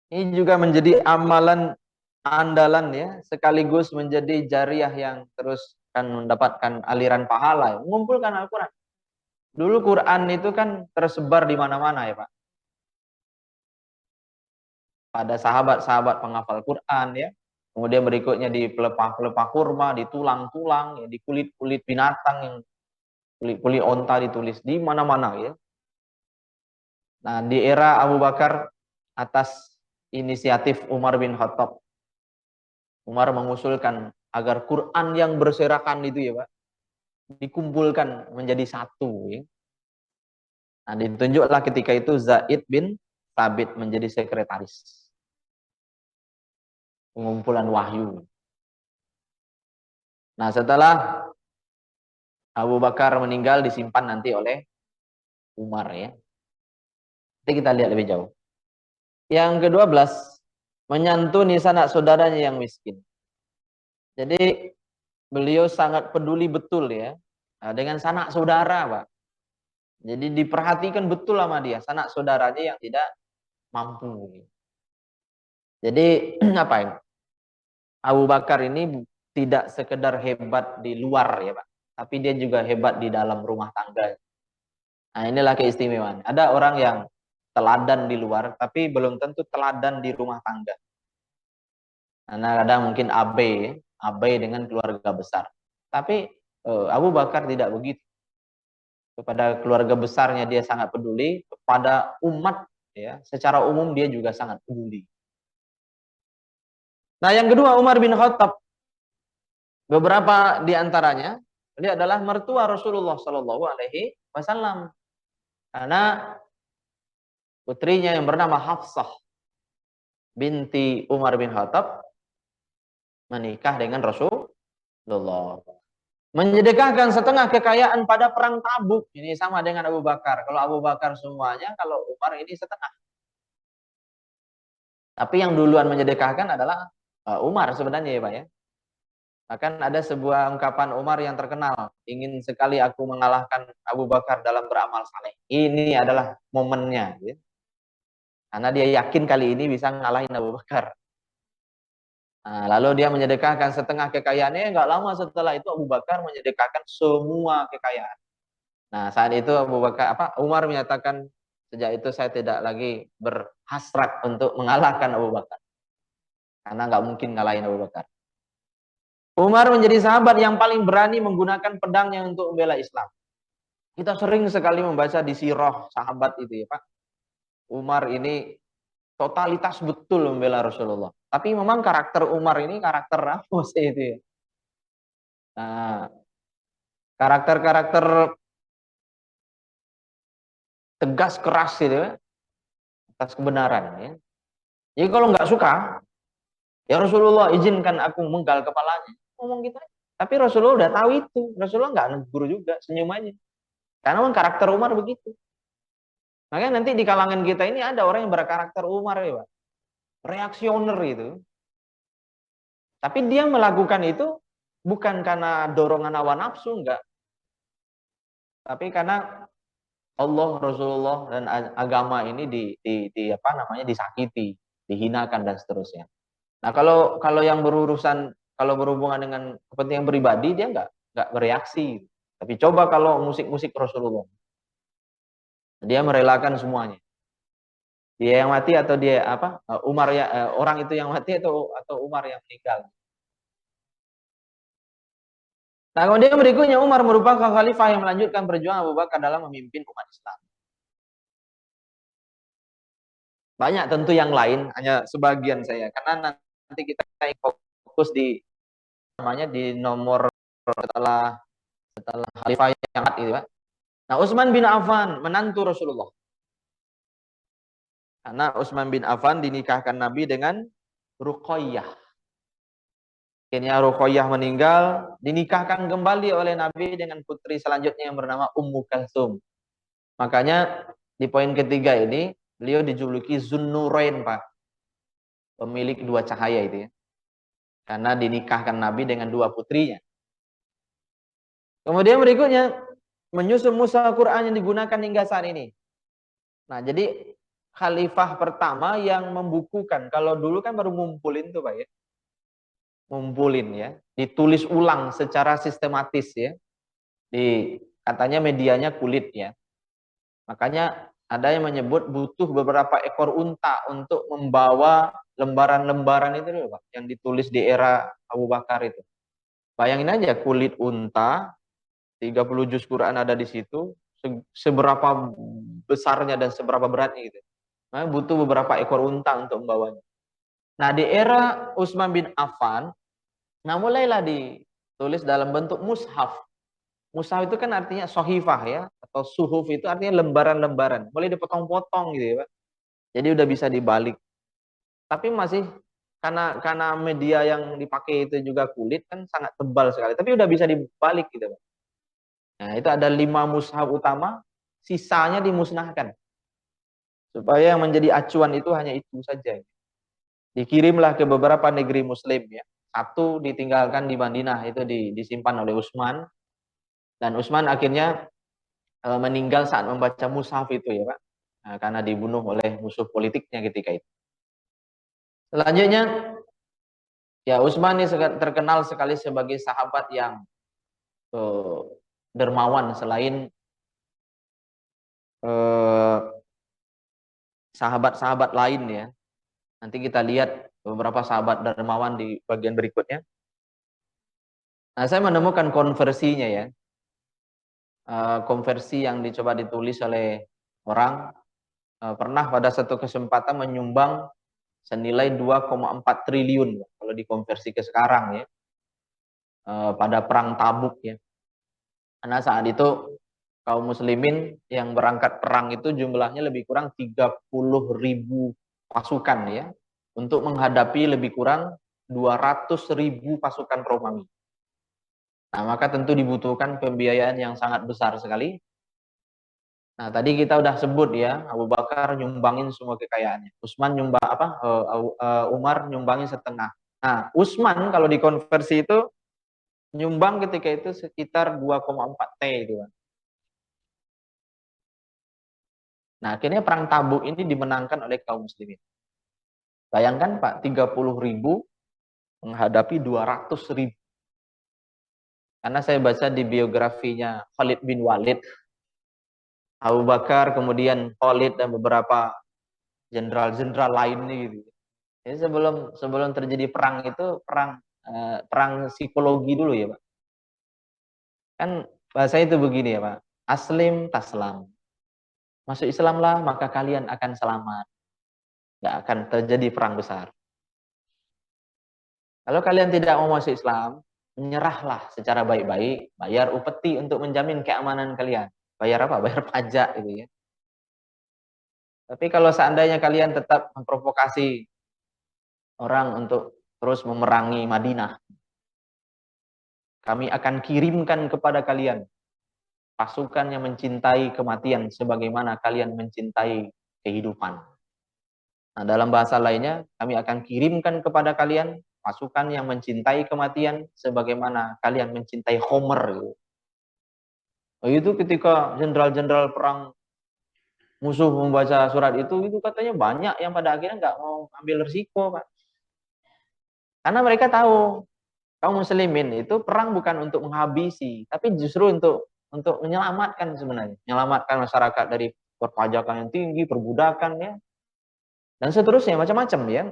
Speaker 1: Ini juga menjadi amalan andalan ya, sekaligus menjadi jariah yang terus akan mendapatkan aliran pahala ya, mengumpulkan Al-Qur'an. Dulu Quran itu kan tersebar di mana-mana ya, Pak. Pada sahabat-sahabat penghafal Quran ya. Kemudian berikutnya di pelepah-pelepah kurma, di tulang-tulang, ya, di kulit-kulit binatang, yang kulit-kulit onta ditulis di mana-mana ya. Nah, di era Abu Bakar atas inisiatif Umar bin Khattab, Umar mengusulkan agar Quran yang berserakan itu ya Pak, dikumpulkan menjadi satu ya. Nah, ditunjuklah ketika itu Zaid bin Thabit menjadi sekretaris pengumpulan wahyu. Nah, setelah Abu Bakar meninggal disimpan nanti oleh Umar ya. Nanti kita lihat lebih jauh. Yang ke-12, menyantuni sanak saudaranya yang miskin. Jadi beliau sangat peduli betul ya dengan sanak saudara, Pak. Jadi diperhatikan betul sama dia, sanak saudaranya yang tidak mampu. Jadi apa ya? Abu Bakar ini tidak sekedar hebat di luar ya, Pak, tapi dia juga hebat di dalam rumah tangga. Nah, inilah keistimewaan. Ada orang yang teladan di luar, tapi belum tentu teladan di rumah tangga. Karena ada mungkin abai dengan keluarga besar. Tapi Abu Bakar tidak begitu. Kepada keluarga besarnya dia sangat peduli, kepada umat ya, secara umum dia juga sangat peduli. Nah, yang kedua Umar bin Khattab, beberapa di antaranya dia adalah mertua Rasulullah Shallallahu Alaihi Wasallam. Karena putrinya yang bernama Hafsah binti Umar bin Khattab menikah dengan Rasulullah. Menyedekahkan setengah kekayaan pada perang Tabuk. Ini sama dengan Abu Bakar. Kalau Abu Bakar semuanya, kalau Umar ini setengah. Tapi yang duluan menyedekahkan adalah Umar sebenarnya ya Pak ya. Bahkan ada sebuah ungkapan Umar yang terkenal. Ingin sekali aku mengalahkan Abu Bakar dalam beramal saleh. Ini adalah momennya. Ya. Karena dia yakin kali ini bisa ngalahin Abu Bakar. Nah, lalu dia menyedekahkan setengah kekayaannya. Enggak lama setelah itu Abu Bakar menyedekahkan semua kekayaan. Nah, saat itu Umar menyatakan, sejak itu saya tidak lagi berhasrat untuk mengalahkan Abu Bakar. Karena nggak mungkin ngalahin Abu Bakar. Umar menjadi sahabat yang paling berani menggunakan pedangnya untuk membela Islam. Kita sering sekali membaca di sirah sahabat itu ya Pak. Umar ini totalitas betul membela Rasulullah. Tapi memang karakter Umar ini karakter apa sih itu ya? Nah, karakter-karakter tegas keras gitu ya, atas kebenaran ya. Jadi kalau nggak suka, ya Rasulullah izinkan aku menggal kepalanya. Ngomong gitu aja. Tapi Rasulullah udah tahu itu. Rasulullah nggak negur juga, senyum aja. Karena memang karakter Umar begitu. Makanya nanti di kalangan kita ini ada orang yang berkarakter Umar ya Pak. Reaksioner itu. Tapi dia melakukan itu bukan karena dorongan hawa nafsu, enggak. Tapi karena Allah, Rasulullah, dan agama ini disakiti, dihinakan dan seterusnya. Nah, kalau yang kalau berhubungan dengan kepentingan pribadi dia nggak bereaksi. Tapi coba kalau musik-musik Rasulullah, dia merelakan semuanya. Dia yang mati atau dia Umar ya orang itu yang mati atau Umar yang meninggal. Nah, kemudian berikutnya Umar merupakan khalifah yang melanjutkan perjuangan Abu Bakar dalam memimpin umat Islam. Banyak tentu yang lain, hanya sebagian saya karena nanti kita fokus di nomor setelah khalifah yang itu Pak. Nah, Utsman bin Affan menantu Rasulullah. Karena Utsman bin Affan dinikahkan Nabi dengan Ruqayyah. Akhirnya Ruqayyah meninggal, dinikahkan kembali oleh Nabi dengan putri selanjutnya yang bernama Ummu Kalsum. Makanya di poin ketiga ini beliau dijuluki Zunnurain, Pak. Pemilik dua cahaya itu ya. Karena dinikahkan Nabi dengan dua putrinya. Kemudian berikutnya menyusun mushaf Quran yang digunakan hingga saat ini. Nah, jadi khalifah pertama yang membukukan. Kalau dulu kan baru ngumpulin tuh Pak ya. Ngumpulin ya. Ditulis ulang secara sistematis ya. Katanya medianya kulit ya. Makanya ada yang menyebut butuh beberapa ekor unta untuk membawa lembaran-lembaran itu loh Pak, yang ditulis di era Abu Bakar itu. Bayangin aja kulit unta, 30 juz Quran ada di situ, seberapa besarnya dan seberapa beratnya gitu. Nah, butuh beberapa ekor unta untuk membawanya. Nah, di era Utsman bin Affan, nah mulailah ditulis dalam bentuk mushaf. Mushaf itu kan artinya sohifah ya, atau suhuf itu artinya lembaran-lembaran. Mulai dipotong-potong gitu ya Pak. Jadi udah bisa dibalik. Tapi masih karena media yang dipakai itu juga kulit kan sangat tebal sekali. Tapi udah bisa dibalik gitu Pak. Nah, itu ada 5 mushaf utama, sisanya dimusnahkan. Supaya yang menjadi acuan itu hanya itu saja. Dikirimlah ke beberapa negeri muslim ya. Satu ditinggalkan di Madinah, itu disimpan oleh Utsman, dan Utsman akhirnya meninggal saat membaca mushaf itu ya Pak. Nah, karena dibunuh oleh musuh politiknya ketika itu. Selanjutnya ya Utsman ini terkenal sekali sebagai sahabat yang eh, dermawan selain eh, sahabat-sahabat lain ya. Nanti kita lihat beberapa sahabat dermawan di bagian berikutnya. Nah, saya menemukan konversinya ya. Konversi yang dicoba ditulis oleh orang, pernah pada satu kesempatan menyumbang senilai 2,4 triliun kalau dikonversi ke sekarang ya, pada perang Tabuk ya. Karena saat itu kaum muslimin yang berangkat perang itu jumlahnya lebih kurang 30.000 pasukan ya, untuk menghadapi lebih kurang 200.000 pasukan Romawi. Nah, maka tentu dibutuhkan pembiayaan yang sangat besar sekali. Nah, tadi kita udah sebut ya, Abu Bakar nyumbangin semua kekayaannya. Utsman nyumbang apa? Umar nyumbangin setengah. Nah, Utsman kalau dikonversi itu nyumbang ketika itu sekitar 2,4 T itu kan. Nah, akhirnya perang Tabuk ini dimenangkan oleh kaum muslimin. Bayangkan Pak, 30.000 menghadapi 200.000. Karena saya baca di biografinya Khalid bin Walid, Abu Bakar, kemudian Khalid dan beberapa jenderal-jenderal lainnya gitu. Jadi sebelum sebelum terjadi perang itu perang psikologi dulu ya Pak. Kan bahasa itu begini ya Pak. Aslim taslam. Masuk Islamlah maka kalian akan selamat. Nggak akan terjadi perang besar. Kalau kalian tidak mau masuk Islam, menyerahlah secara baik-baik, bayar upeti untuk menjamin keamanan kalian. Bayar apa? Bayar pajak gitu ya. Tapi kalau seandainya kalian tetap memprovokasi orang untuk terus memerangi Madinah, kami akan kirimkan kepada kalian pasukan yang mencintai kematian sebagaimana kalian mencintai kehidupan. Nah, dalam bahasa lainnya, kami akan kirimkan kepada kalian pasukan yang mencintai kematian sebagaimana kalian mencintai Homer gitu. Nah, itu ketika jenderal-jenderal perang musuh membaca surat itu katanya banyak yang pada akhirnya nggak mau ambil risiko, Pak. Karena mereka tahu kaum muslimin itu perang bukan untuk menghabisi, tapi justru untuk menyelamatkan sebenarnya, menyelamatkan masyarakat dari perpajakan yang tinggi, perbudakan ya, dan seterusnya macam-macam ya.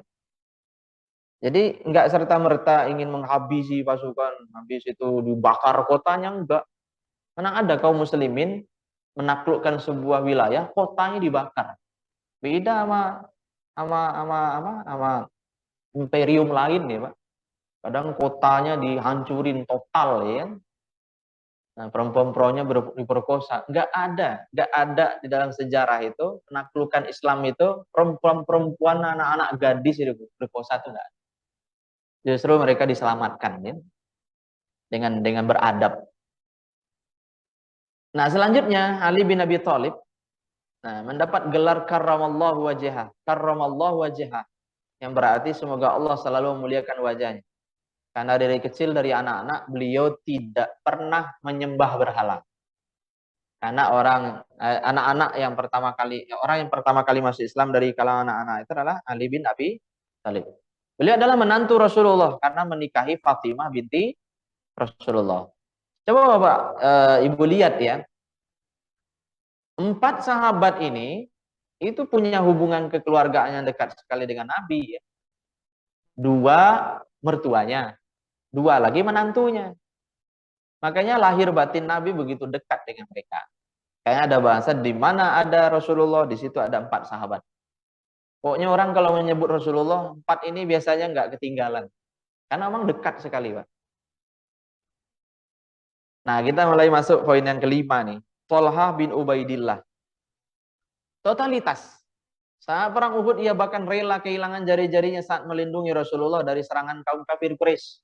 Speaker 1: Jadi nggak serta-merta ingin menghabisi pasukan, habis itu dibakar kotanya, enggak. Karena ada kaum muslimin menaklukkan sebuah wilayah, kotanya dibakar. Beda sama imperium lain ya, Pak. Kadang kotanya dihancurin total ya. Nah, perempuan-perempuannya diperkosa. Nggak ada di dalam sejarah itu penaklukan Islam itu perempuan-perempuan, anak-anak gadis itu diperkosa itu enggak. Justru mereka diselamatkan ya, dengan beradab. Nah, selanjutnya Ali bin Abi Thalib mendapat gelar karramallahu wajhah. Karramallahu wajhah yang berarti semoga Allah selalu memuliakan wajahnya. Karena dari kecil, dari anak-anak, beliau tidak pernah menyembah berhala. Karena anak-anak yang pertama kali, orang yang pertama kali masuk Islam dari kalangan anak-anak itu adalah Ali bin Abi Thalib. Beliau adalah menantu Rasulullah karena menikahi Fatimah binti Rasulullah. Coba Bapak, Ibu lihat ya, 4 sahabat ini itu punya hubungan kekeluargaan yang dekat sekali dengan Nabi ya. 2 mertuanya, 2 lagi menantunya. Makanya lahir batin Nabi begitu dekat dengan mereka. Kayaknya ada bahasa di mana ada Rasulullah, di situ ada 4 sahabat. Pokoknya orang kalau menyebut Rasulullah, 4 ini biasanya nggak ketinggalan. Karena memang dekat sekali, Pak. Nah, kita mulai masuk poin yang kelima nih. Tolha bin Ubaidillah. Totalitas. Saat perang Uhud, ia bahkan rela kehilangan jari-jarinya saat melindungi Rasulullah dari serangan kaum kafir Quraisy.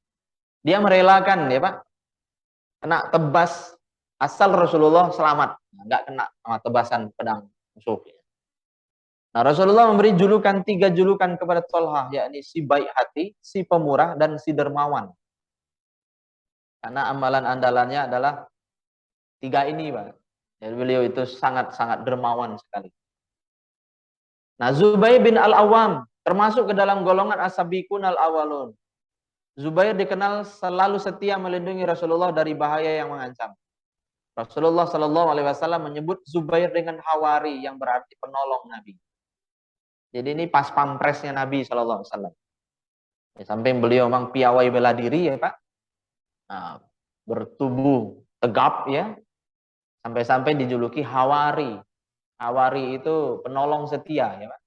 Speaker 1: Dia merelakan, ya Pak, kena tebas asal Rasulullah selamat. Nggak kena sama tebasan pedang musuh. Nah, Rasulullah memberi julukan 3 julukan kepada Tolha, yakni si baik hati, si pemurah, dan si dermawan. Karena amalan andalannya adalah 3 ini, Pak. Jadi beliau itu sangat-sangat dermawan sekali. Nah, Zubair bin Al-Awwam termasuk ke dalam golongan as-sabiqun al-awwalun. Zubair dikenal selalu setia melindungi Rasulullah dari bahaya yang mengancam. Rasulullah Shallallahu Alaihi Wasallam menyebut Zubair dengan hawari yang berarti penolong Nabi. Jadi ini pas pampresnya Nabi Shallallahu Alaihi Wasallam. Ya, sampai beliau memang piawai bela diri ya Pak. Nah, bertubuh tegap ya. Sampai-sampai dijuluki hawari. Hawari itu penolong setia ya Pak.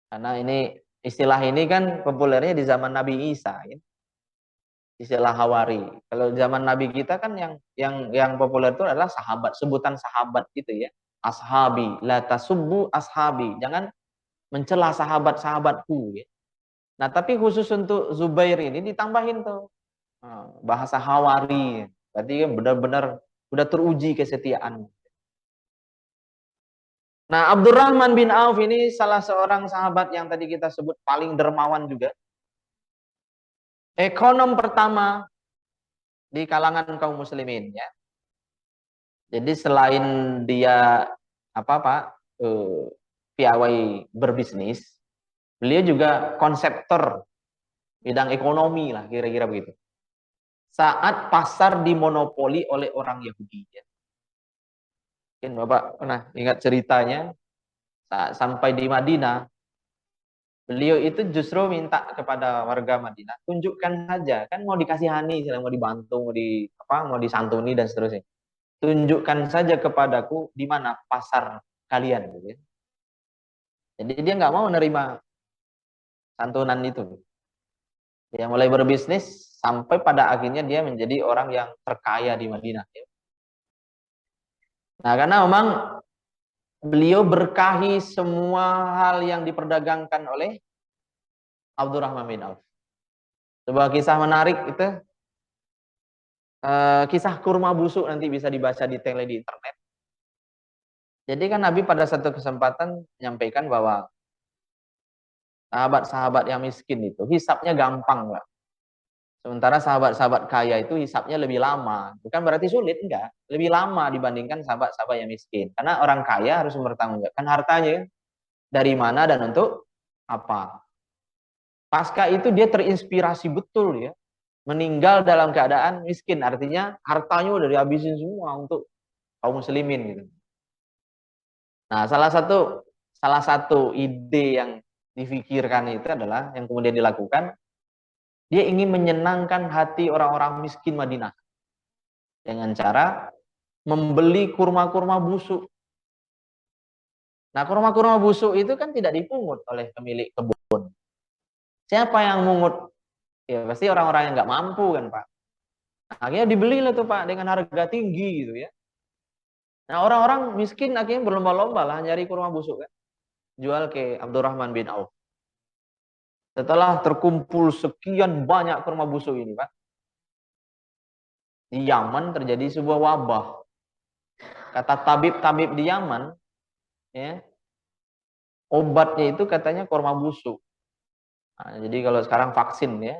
Speaker 1: Karena ini istilah ini kan populernya di zaman Nabi Isa ya. Istilah hawari. Kalau zaman Nabi kita kan yang populer itu adalah sahabat, sebutan sahabat gitu ya. Ashabi, la tasubbu ashabi. Jangan mencela sahabat-sahabatku ya. Nah, tapi khusus untuk Zubair ini ditambahin tuh bahasa hawari. Berarti kan benar-benar udah teruji kesetiaan. Nah, Abdurrahman bin Auf ini salah seorang sahabat yang tadi kita sebut paling dermawan juga. Ekonom pertama di kalangan kaum muslimin ya. Jadi selain dia apa Pak piawai berbisnis, beliau juga konseptor bidang ekonomi lah kira-kira begitu. Saat pasar dimonopoli oleh orang Yahudi. Ya. Mungkin Bapak pernah ingat ceritanya saat sampai di Madinah, beliau itu justru minta kepada warga Madinah, tunjukkan saja, kan mau dikasihani, mau dibantu, mau disantuni dan seterusnya. Tunjukkan saja kepadaku di mana pasar kalian. Gitu. Ya. Jadi dia nggak mau menerima santunan itu. Dia mulai berbisnis sampai pada akhirnya dia menjadi orang yang terkaya di Madinah. Nah, karena memang beliau berkahi semua hal yang diperdagangkan oleh Abdurrahman bin Auf. Sebuah kisah menarik itu, kisah kurma busuk nanti bisa dibaca detailnya di internet. Jadi kan Nabi pada satu kesempatan menyampaikan bahwa sahabat-sahabat yang miskin itu hisapnya gampang, Pak. Sementara sahabat-sahabat kaya itu hisapnya lebih lama. Bukan berarti sulit, enggak. Lebih lama dibandingkan sahabat-sahabat yang miskin. Karena orang kaya harus bertanggung jawab. Kan hartanya dari mana dan untuk apa. Pasca itu dia terinspirasi betul ya. Meninggal dalam keadaan miskin. Artinya hartanya udah dihabisin semua untuk kaum muslimin gitu. Nah, salah satu ide yang difikirkan itu adalah yang kemudian dilakukan, dia ingin menyenangkan hati orang-orang miskin Madinah dengan cara membeli kurma-kurma busuk. Nah, kurma-kurma busuk itu kan tidak dipungut oleh pemilik kebun. Siapa yang mungut? Ya pasti orang-orang yang nggak mampu kan Pak. Nah, akhirnya dibelilah tuh Pak dengan harga tinggi gitu ya. Nah, orang-orang miskin akhirnya berlomba-lomba lah nyari kurma busuk kan. Jual ke Abdurrahman bin Auf. Setelah terkumpul sekian banyak kurma busuk ini Pak, di Yaman terjadi sebuah wabah. Kata tabib-tabib di Yaman, ya, obatnya itu katanya kurma busuk. Nah, jadi kalau sekarang vaksin ya,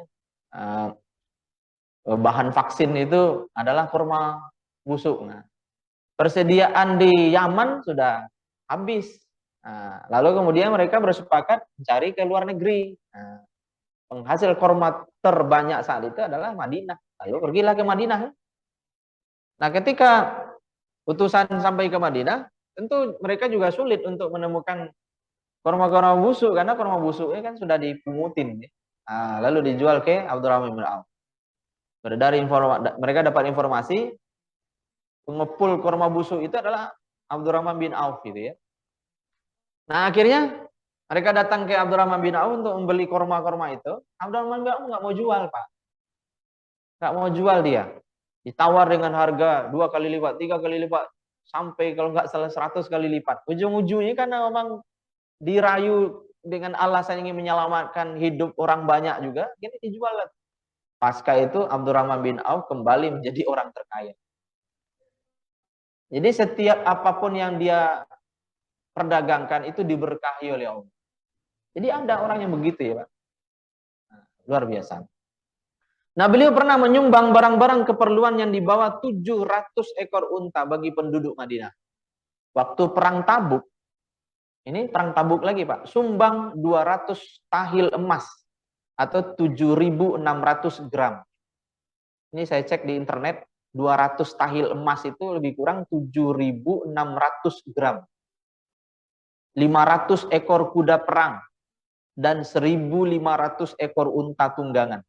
Speaker 1: bahan vaksin itu adalah kurma busuk. Nah, Persediaan di Yaman sudah habis. Nah, lalu kemudian mereka bersepakat mencari ke luar negeri. Nah, penghasil kurma terbanyak saat itu adalah Madinah. Lalu pergilah ke Madinah. Nah, ketika utusan sampai ke Madinah, tentu mereka juga sulit untuk menemukan kurma-kurma busuk karena kurma busuknya kan sudah dipungutin. Nah, lalu dijual ke Abdurrahman bin Auf. Dari mereka dapat informasi pengepul kurma busuk itu adalah Abdurrahman bin Auf gitu ya. Nah, akhirnya mereka datang ke Abdurrahman bin Auf untuk membeli kurma-kurma itu. Abdurrahman bin Auf nggak mau jual, Pak. Nggak mau jual dia. Ditawar dengan harga 2 kali lipat, 3 kali lipat, sampai kalau nggak salah 100 kali lipat. Ujung-ujungnya karena memang dirayu dengan alasan ingin menyelamatkan hidup orang banyak juga, ini dijual. Pasca itu Abdurrahman bin Auf kembali menjadi orang terkaya. Jadi setiap apapun yang dia perdagangkan itu diberkahi oleh Allah. Jadi ada orang yang begitu ya, Pak. Nah, luar biasa. Nah, beliau pernah menyumbang barang-barang keperluan yang dibawa 700 ekor unta bagi penduduk Madinah. Waktu perang Tabuk, ini perang Tabuk lagi, Pak, sumbang 200 tahil emas atau 7.600 gram. Ini saya cek di internet, 200 tahil emas itu lebih kurang 7.600 gram. 500 ekor kuda perang dan 1.500 ekor unta tunggangan.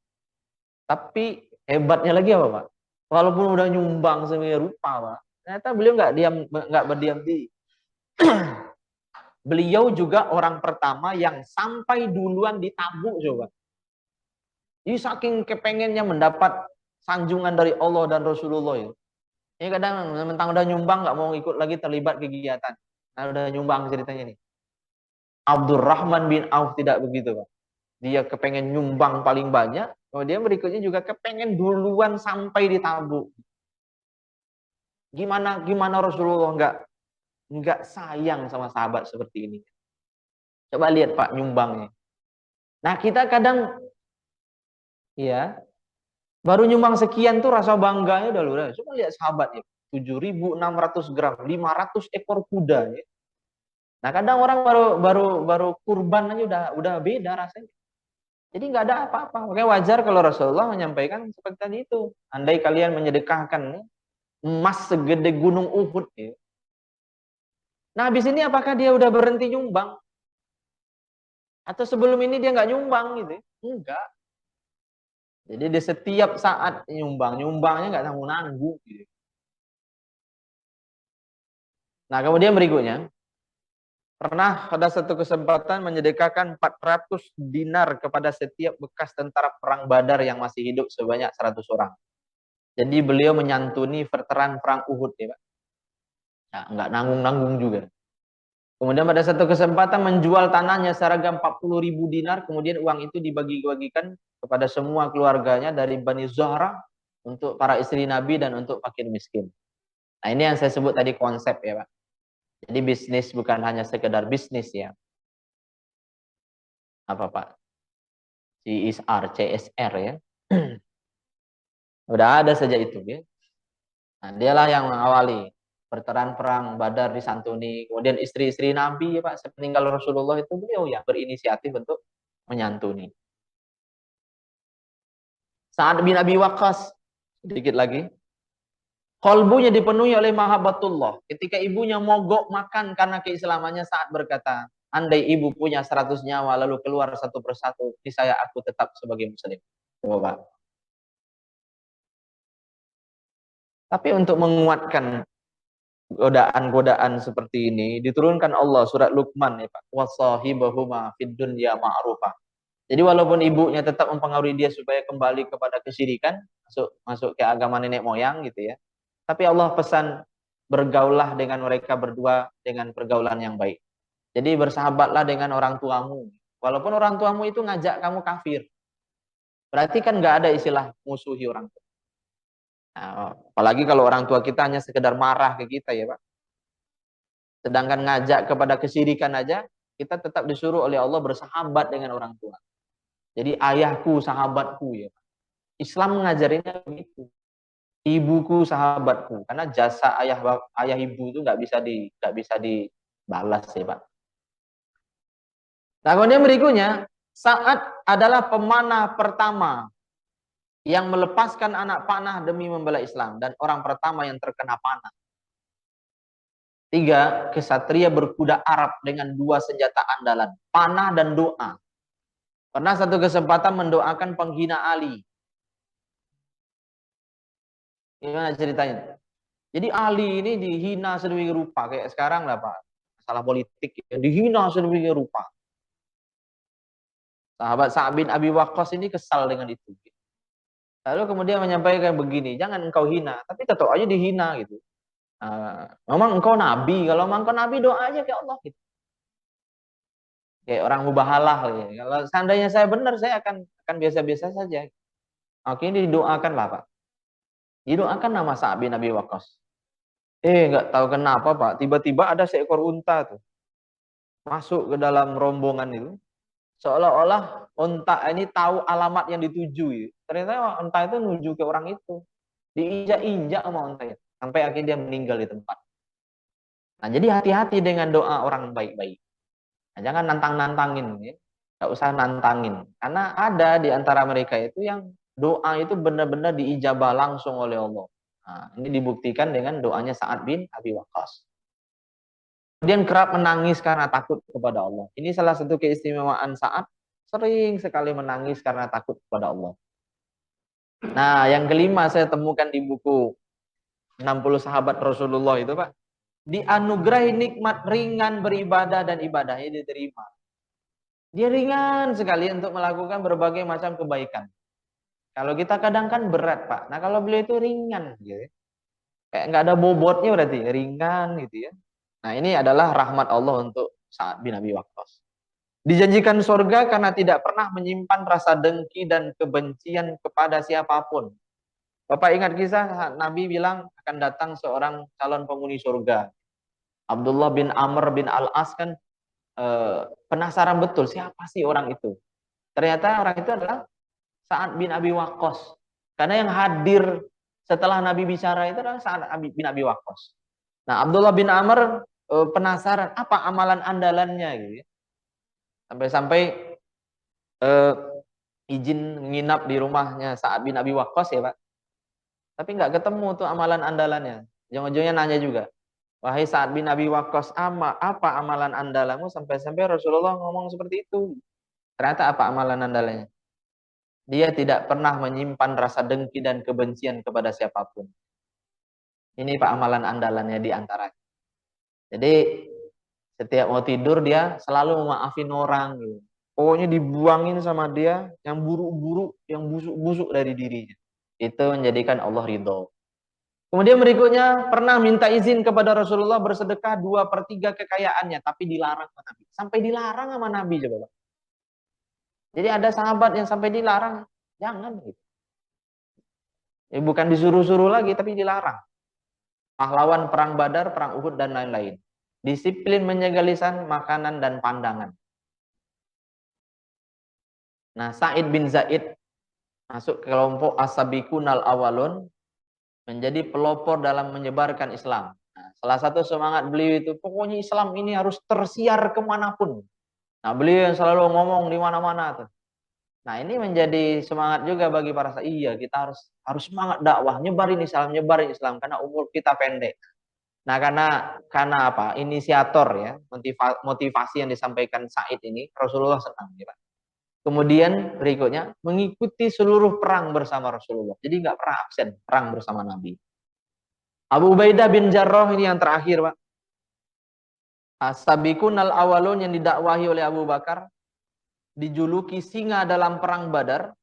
Speaker 1: Tapi hebatnya lagi apa, Pak? Walaupun udah nyumbang semua rupa, Pak, ternyata beliau nggak berdiam diri. Beliau juga orang pertama yang sampai duluan di Tabuk, coba. Jadi saking kepengennya mendapat sanjungan dari Allah dan Rasulullah itu. Ini kadang mentang udah nyumbang nggak mau ikut lagi terlibat kegiatan. Nah, udah nyumbang ceritanya nih. Abdurrahman bin Auf tidak begitu, Pak. Dia kepengen nyumbang paling banyak, kemudian berikutnya juga kepengen duluan sampai di Tabuk. Gimana Rasulullah nggak sayang sama sahabat seperti ini. Coba lihat, Pak, nyumbangnya. Nah, kita kadang ya baru nyumbang sekian tuh rasa bangganya udah luar. Coba lihat sahabat ya, 7.600 gram, 500 ekor kuda ya. Nah, kadang orang baru kurban aja udah beda rasanya. Jadi nggak ada apa-apa. Makanya wajar kalau Rasulullah menyampaikan seperti tadi itu. Andai kalian menyedekahkan emas segede gunung Uhud ya. Nah, habis ini apakah dia udah berhenti nyumbang? Atau sebelum ini dia nggak nyumbang gitu? Enggak. Jadi di setiap saat nyumbangnya nggak nanggung-nanggung gitu. Nah, kemudian berikutnya, pernah pada satu kesempatan menyedekahkan 400 dinar kepada setiap bekas tentara perang Badar yang masih hidup sebanyak 100 orang. Jadi beliau menyantuni veteran perang Uhud ya, Pak. Nah, nggak nanggung-nanggung juga. Kemudian pada satu kesempatan menjual tanahnya seharga 40.000 dinar, kemudian uang itu dibagi-bagikan kepada semua keluarganya dari Bani Zahra untuk para istri Nabi dan untuk fakir miskin. Nah, ini yang saya sebut tadi konsep ya, Pak. Jadi bisnis bukan hanya sekedar bisnis ya. Apa, Pak? CSR, CSR ya. Udah ada saja itu ya. Nah, dialah yang mengawali veteran perang Badar disantuni, kemudian istri-istri Nabi ya, Pak, sepeninggal Rasulullah itu beliau yang berinisiatif untuk menyantuni. Sa'ad bin Abi Waqqas, sedikit lagi. Kolbunya dipenuhi oleh mahabbatullah. Ketika ibunya mogok makan karena keislamannya, saat berkata, andai ibu punya 100 nyawa lalu keluar satu persatu, niscaya aku tetap sebagai muslim. Coba, Pak. Tapi untuk menguatkan godaan-godaan seperti ini diturunkan Allah surat Luqman ya, Pak. Wasahibahuma fid dunya ma'rufa. Jadi walaupun ibunya tetap mempengaruhi dia supaya kembali kepada kesyirikan, masuk ke agama nenek moyang gitu ya. Tapi Allah pesan bergaullah dengan mereka berdua dengan pergaulan yang baik. Jadi bersahabatlah dengan orang tuamu. Walaupun orang tuamu itu ngajak kamu kafir. Berarti kan nggak ada istilah musuhi orang tua. Nah, apalagi kalau orang tua kita hanya sekedar marah ke kita ya, Pak. Sedangkan ngajak kepada kesyirikan aja, kita tetap disuruh oleh Allah bersahabat dengan orang tua. Jadi ayahku, sahabatku ya. Islam mengajarinnya begitu. ibuku, sahabatku. Karena jasa ayah ibu itu nggak bisa dibalas ya Pak. Nah, kemudian berikutnya, Sa'ad adalah pemanah pertama yang melepaskan anak panah demi membela Islam dan orang pertama yang terkena panah. 3, kesatria berkuda Arab dengan 2 senjata andalan, panah dan doa. Pernah satu kesempatan mendoakan penghina Ali. Gimana ceritanya? Jadi Ali ini dihina sedemikian rupa, kayak sekarang lah Pak, masalah politik, dihina sedemikian rupa. Sahabat Sa'ad bin Abi Waqqas ini kesal dengan itu. Lalu kemudian menyampaikan begini, jangan engkau hina, tapi tetap aja dihina gitu. Memang engkau nabi, kalau memang engkau nabi doa aja ke Allah gitu. Kayak orang mubahalah gitu. Kalau seandainya saya benar, saya akan biasa-biasa saja. Oke, ini didoakan lah Pak. Didoakan nama Sa'ad bin Abi Waqqas. Nggak tahu kenapa Pak, tiba-tiba ada seekor unta tuh masuk ke dalam rombongan itu. Seolah-olah unta ini tahu alamat yang dituju. Ternyata unta itu menuju ke orang itu. Diinjak-injak sama unta itu. Sampai akhirnya dia meninggal di tempat. Nah, jadi hati-hati dengan doa orang baik-baik. Nah, jangan nantang-nantangin. Ya. Nggak usah nantangin. Karena ada di antara mereka itu yang doa itu benar-benar diijabah langsung oleh Allah. Nah, ini dibuktikan dengan doanya Sa'ad bin Abi Waqqas. Kemudian kerap menangis karena takut kepada Allah. Ini salah satu keistimewaan Sa'ad, sering sekali menangis karena takut kepada Allah. Nah, yang kelima saya temukan di buku 60 sahabat Rasulullah itu Pak. Dianugerahi nikmat ringan beribadah dan ibadahnya diterima. Dia ringan sekali untuk melakukan berbagai macam kebaikan. Kalau kita kadang kan berat Pak. Nah kalau beliau itu ringan gitu. Kayak nggak ada bobotnya berarti ringan gitu ya. Nah, ini adalah rahmat Allah untuk Sa'ad bin Abi Waqqas. Dijanjikan surga karena tidak pernah menyimpan rasa dengki dan kebencian kepada siapapun. Bapak ingat kisah Nabi bilang akan datang seorang calon penghuni surga. Abdullah bin Amr bin Al-As kan penasaran betul siapa sih orang itu. Ternyata orang itu adalah Sa'ad bin Abi Waqqas. Karena yang hadir setelah Nabi bicara itu adalah Sa'ad bin Abi Waqqas. Nah, Abdullah bin Amr penasaran apa amalan andalannya gitu ya. Sampai-sampai izin nginap di rumahnya Sa'ad bin Abi Waqqas ya Pak. Tapi nggak ketemu tuh amalan andalannya. Ujung-ujungnya nanya juga. Wahai Sa'ad bin Abi Waqqas, apa amalan andalanmu? Sampai-sampai Rasulullah ngomong seperti itu. Ternyata apa amalan andalannya? Dia tidak pernah menyimpan rasa dengki dan kebencian kepada siapapun. Ini Pak amalan andalannya di antara. Jadi setiap mau tidur dia selalu memaafin orang gitu. Pokoknya dibuangin sama dia yang buruk-buruk, yang busuk-busuk dari dirinya. Itu menjadikan Allah ridho. Kemudian berikutnya pernah minta izin kepada Rasulullah bersedekah 2/3 kekayaannya, tapi dilarang sama Nabi. Sampai dilarang sama Nabi coba Pak. Jadi ada sahabat yang sampai dilarang, jangan gitu. Bukan disuruh-suruh lagi, tapi dilarang. Pahlawan perang Badar, perang Uhud dan lain-lain. Disiplin menjaga lisan, makanan dan pandangan. Nah, Sa'id bin Zaid masuk ke kelompok as-sabiqunal awalun, menjadi pelopor dalam menyebarkan Islam. Nah, salah satu semangat beliau itu, pokoknya Islam ini harus tersiar kemanapun. Nah, beliau yang selalu ngomong di mana-mana tuh. Nah, ini menjadi semangat juga bagi para sahabat. Iya, kita harus semangat dakwah, nyebarin Islam karena umur kita pendek. Nah, karena apa? Inisiator ya, motivasi yang disampaikan Sa'id ini, Rasulullah senang ya, Pak. Kemudian berikutnya mengikuti seluruh perang bersama Rasulullah. Jadi nggak pernah absen perang bersama Nabi. Abu Ubaidah bin Jarrah ini yang terakhir, Pak. As-sabiqun al-awwalun yang didakwahi oleh Abu Bakar dijuluki singa dalam perang Badar.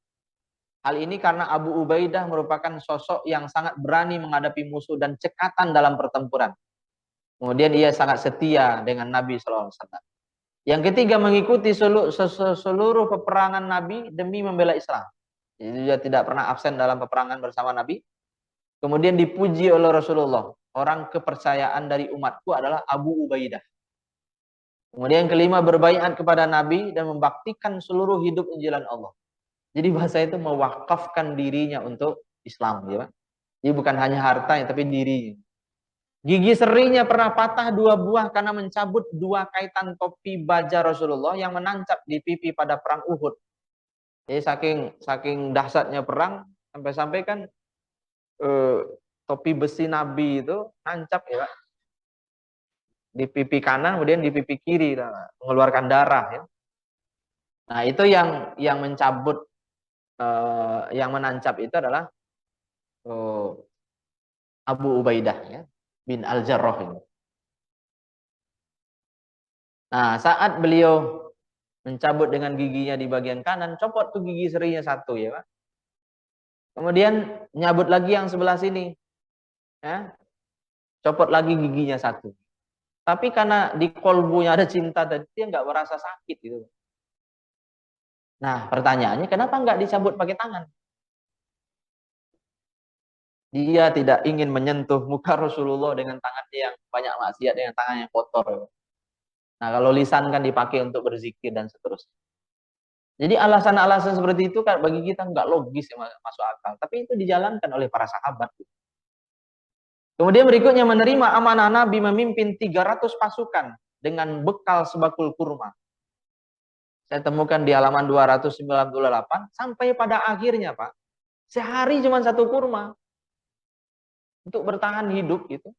Speaker 1: Hal ini karena Abu Ubaidah merupakan sosok yang sangat berani menghadapi musuh dan cekatan dalam pertempuran. Kemudian ia sangat setia dengan Nabi SAW. Yang ketiga mengikuti seluruh peperangan Nabi demi membela Islam. Jadi dia tidak pernah absen dalam peperangan bersama Nabi. Kemudian dipuji oleh Rasulullah. Orang kepercayaan dari umatku adalah Abu Ubaidah. Kemudian yang kelima berbaiat kepada Nabi dan membaktikan seluruh hidup injilan Allah. Jadi bahasa itu mewakafkan dirinya untuk Islam. Ya, Jadi bukan hanya harta, tapi diri. Gigi serinya pernah patah 2 buah karena mencabut 2 kaitan topi baja Rasulullah yang menancap di pipi pada perang Uhud. Jadi saking dahsyatnya perang, sampai-sampai kan eh, topi besi Nabi itu nancap ya Pak, di pipi kanan, kemudian di pipi kiri, mengeluarkan darah ya. Nah itu yang mencabut, yang menancap itu adalah eh, Abu Ubaidah ya, bin Al-Jarrah ini. Nah saat beliau mencabut dengan giginya di bagian kanan, copot tuh gigi serinya 1 ya Pak. Kemudian nyabut lagi yang sebelah sini, ya, copot lagi giginya 1. Tapi karena di kolbunya ada cinta tadi, dia nggak merasa sakit gitu. Nah pertanyaannya, kenapa nggak dicabut pakai tangan? Dia tidak ingin menyentuh muka Rasulullah dengan tangannya yang banyak maksiat, dengan tangan yang kotor. Nah kalau lisan kan dipakai untuk berzikir dan seterusnya. Jadi alasan-alasan seperti itu kan bagi kita nggak logis, ya, masuk akal. Tapi itu dijalankan oleh para sahabat. Kemudian berikutnya menerima amanah Nabi memimpin 300 pasukan dengan bekal sebakul kurma. Saya temukan di halaman 298 sampai pada akhirnya Pak, sehari cuma 1 kurma untuk bertahan hidup gitu.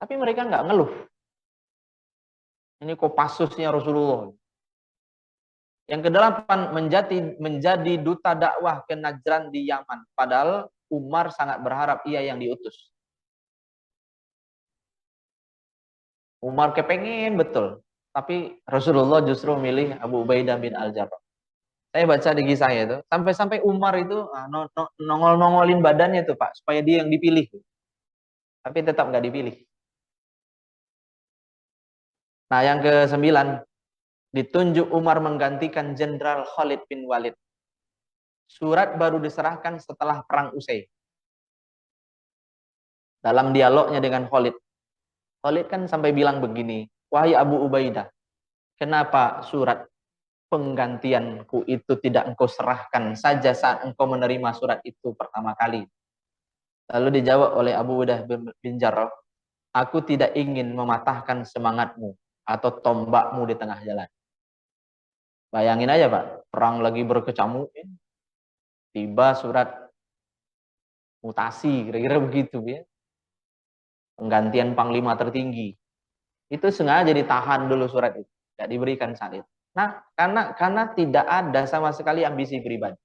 Speaker 1: Tapi mereka nggak ngeluh. Ini Kopassusnya Rasulullah. Yang kedelapan, menjadi duta dakwah ke Najran di Yaman. Padahal Umar sangat berharap ia yang diutus. Umar kepengen betul. Tapi Rasulullah justru milih Abu Ubaidah bin Al-Jarrah. Saya baca di kisahnya itu. Sampai-sampai Umar itu nongol-nongolin badannya tuh Pak. Supaya dia yang dipilih. Tapi tetap nggak dipilih. Nah yang ke-9. Ditunjuk Umar menggantikan Jenderal Khalid bin Walid. Surat baru diserahkan setelah perang usai. Dalam dialognya dengan Khalid. Khalid kan sampai bilang begini, wahai Abu Ubaidah, kenapa surat penggantianku itu tidak engkau serahkan saja saat engkau menerima surat itu pertama kali? Lalu dijawab oleh Abu Ubaidah bin Jarrah, aku tidak ingin mematahkan semangatmu atau tombakmu di tengah jalan. Bayangin aja Pak, perang lagi berkecamuk, tiba surat mutasi, kira-kira begitu ya. Penggantian panglima tertinggi. Itu sengaja ditahan dulu surat itu, tidak diberikan saat itu. Nah, karena tidak ada sama sekali ambisi pribadi.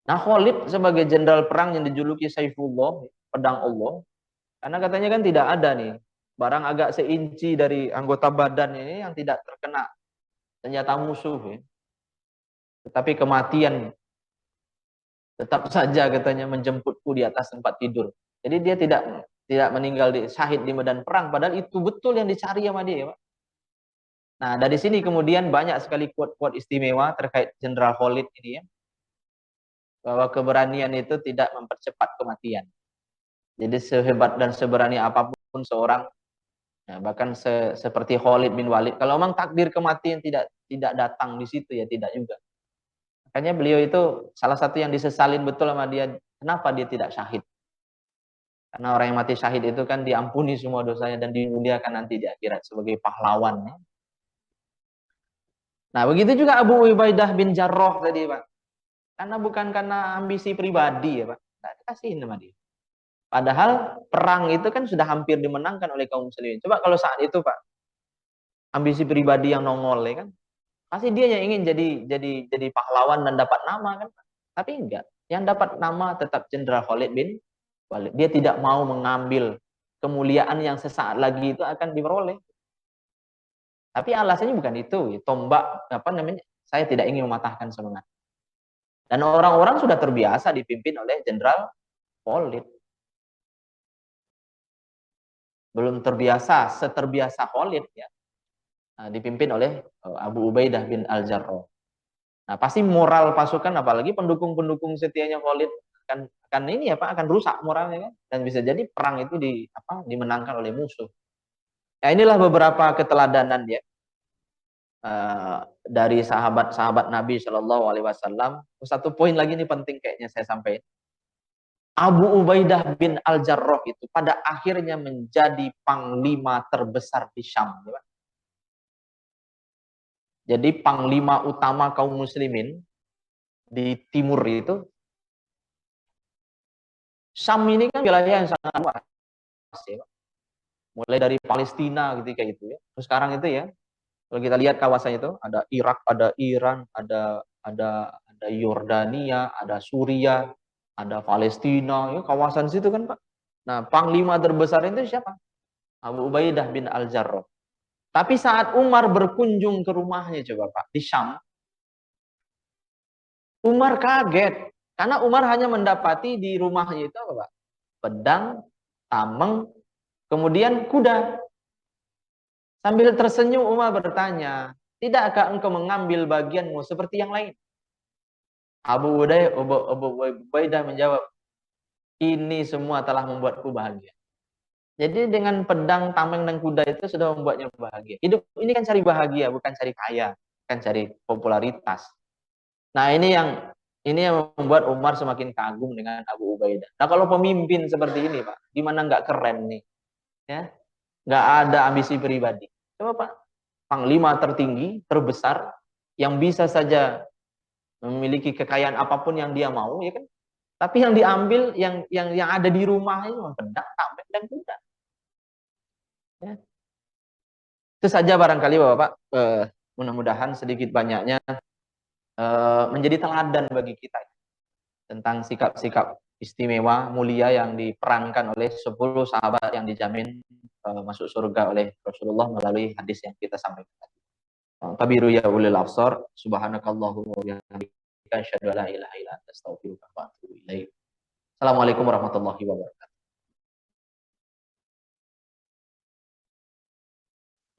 Speaker 1: Nah, Khalid sebagai jenderal perang yang dijuluki Saifullah, pedang Allah, karena katanya kan tidak ada nih barang agak seinci dari anggota badan ini yang tidak terkena senjata musuh ya. Tetapi kematian tetap saja katanya menjemputku di atas tempat tidur. Jadi dia tidak meninggal syahid di medan perang, padahal itu betul yang dicari sama dia, Pak. Nah, dari sini kemudian banyak sekali quote-quote istimewa terkait Jenderal Khalid ini ya, bahwa keberanian itu tidak mempercepat kematian. Jadi sehebat dan seberani apapun seorang, ya, bahkan seperti Khalid bin Walid, kalau memang takdir kematian tidak datang di situ ya tidak juga. Makanya beliau itu salah satu yang disesalin betul sama dia, kenapa dia tidak syahid? Karena orang yang mati syahid itu kan diampuni semua dosanya dan dimuliakan nanti di akhirat sebagai pahlawan. Ya. Nah begitu juga Abu Ubaidah bin Jarrah tadi Pak. Karena bukan karena ambisi pribadi ya Pak. Tidak dikasihin sama dia. Padahal perang itu kan sudah hampir dimenangkan oleh kaum muslimin. Coba kalau saat itu Pak, ambisi pribadi yang nongol ya kan. Pasti dia yang ingin jadi pahlawan dan dapat nama kan. Tapi enggak. Yang dapat nama tetap Jenderal Khalid bin Walid. Dia tidak mau mengambil kemuliaan yang sesaat lagi itu akan diperoleh. Tapi alasannya bukan itu. Tombak apa namanya? Saya tidak ingin mematahkan semangat. Dan orang-orang sudah terbiasa dipimpin oleh Jenderal Khalid. Belum terbiasa, seterbiasa Khalid ya. Nah, dipimpin oleh Abu Ubaidah bin Al-Jarrah. Nah, pasti moral pasukan apalagi pendukung-pendukung setianya Khalid kan ini ya Pak akan rusak moralnya kan dan bisa jadi perang itu dimenangkan oleh musuh. Ya inilah beberapa keteladanan ya dari sahabat-sahabat Nabi Shallallahu alaihi wasallam. Satu poin lagi ini penting kayaknya saya sampaikan. Abu Ubaidah bin Al-Jarrah itu pada akhirnya menjadi panglima terbesar di Syam. Jadi panglima utama kaum muslimin di timur itu, Syam ini kan wilayah yang sangat luas ya, mulai dari Palestina ketika itu ya. Terus sekarang itu ya, kalau kita lihat kawasan itu ada Irak, ada Iran, ada Yordania, ada Suriah, ada Palestina, ya kawasan situ kan Pak. Nah, panglima terbesar itu siapa? Abu Ubaidah bin Al-Jarrah. Tapi saat Umar berkunjung ke rumahnya coba Pak, di Syam, Umar kaget. Karena Umar hanya mendapati di rumahnya itu apa Pak? Pedang, tameng, kemudian kuda. Sambil tersenyum Umar bertanya, tidakkah engkau mengambil bagianmu seperti yang lain? Abu Ubaidah menjawab, ini semua telah membuatku bahagia. Jadi dengan pedang, tameng, dan kuda itu sudah membuatnya bahagia. Hidup ini kan cari bahagia, bukan cari kaya, bukan cari popularitas. Nah ini yang membuat Umar semakin kagum dengan Abu Ubaidah. Nah kalau pemimpin seperti ini Pak, gimana nggak keren nih? Ya, nggak ada ambisi pribadi. Coba Pak, panglima tertinggi, terbesar, yang bisa saja memiliki kekayaan apapun yang dia mau, ya kan? Tapi yang diambil, yang ada di rumah itu pedang, tameng, dan kuda. Ya. Itu saja barangkali Bapak, mudah-mudahan sedikit banyaknya menjadi teladan bagi kita tentang sikap-sikap istimewa, mulia yang diperankan oleh 10 sahabat yang dijamin masuk surga oleh Rasulullah melalui hadis yang kita sampaikan tadi. Tabiru ya ulil absar, subhanakallahumma wa bihamdika asyhadu an la ilaha illa anta astaghfiruka wa atubu ilaik. Assalamualaikum warahmatullahi wabarakatuh.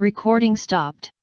Speaker 2: Recording stopped.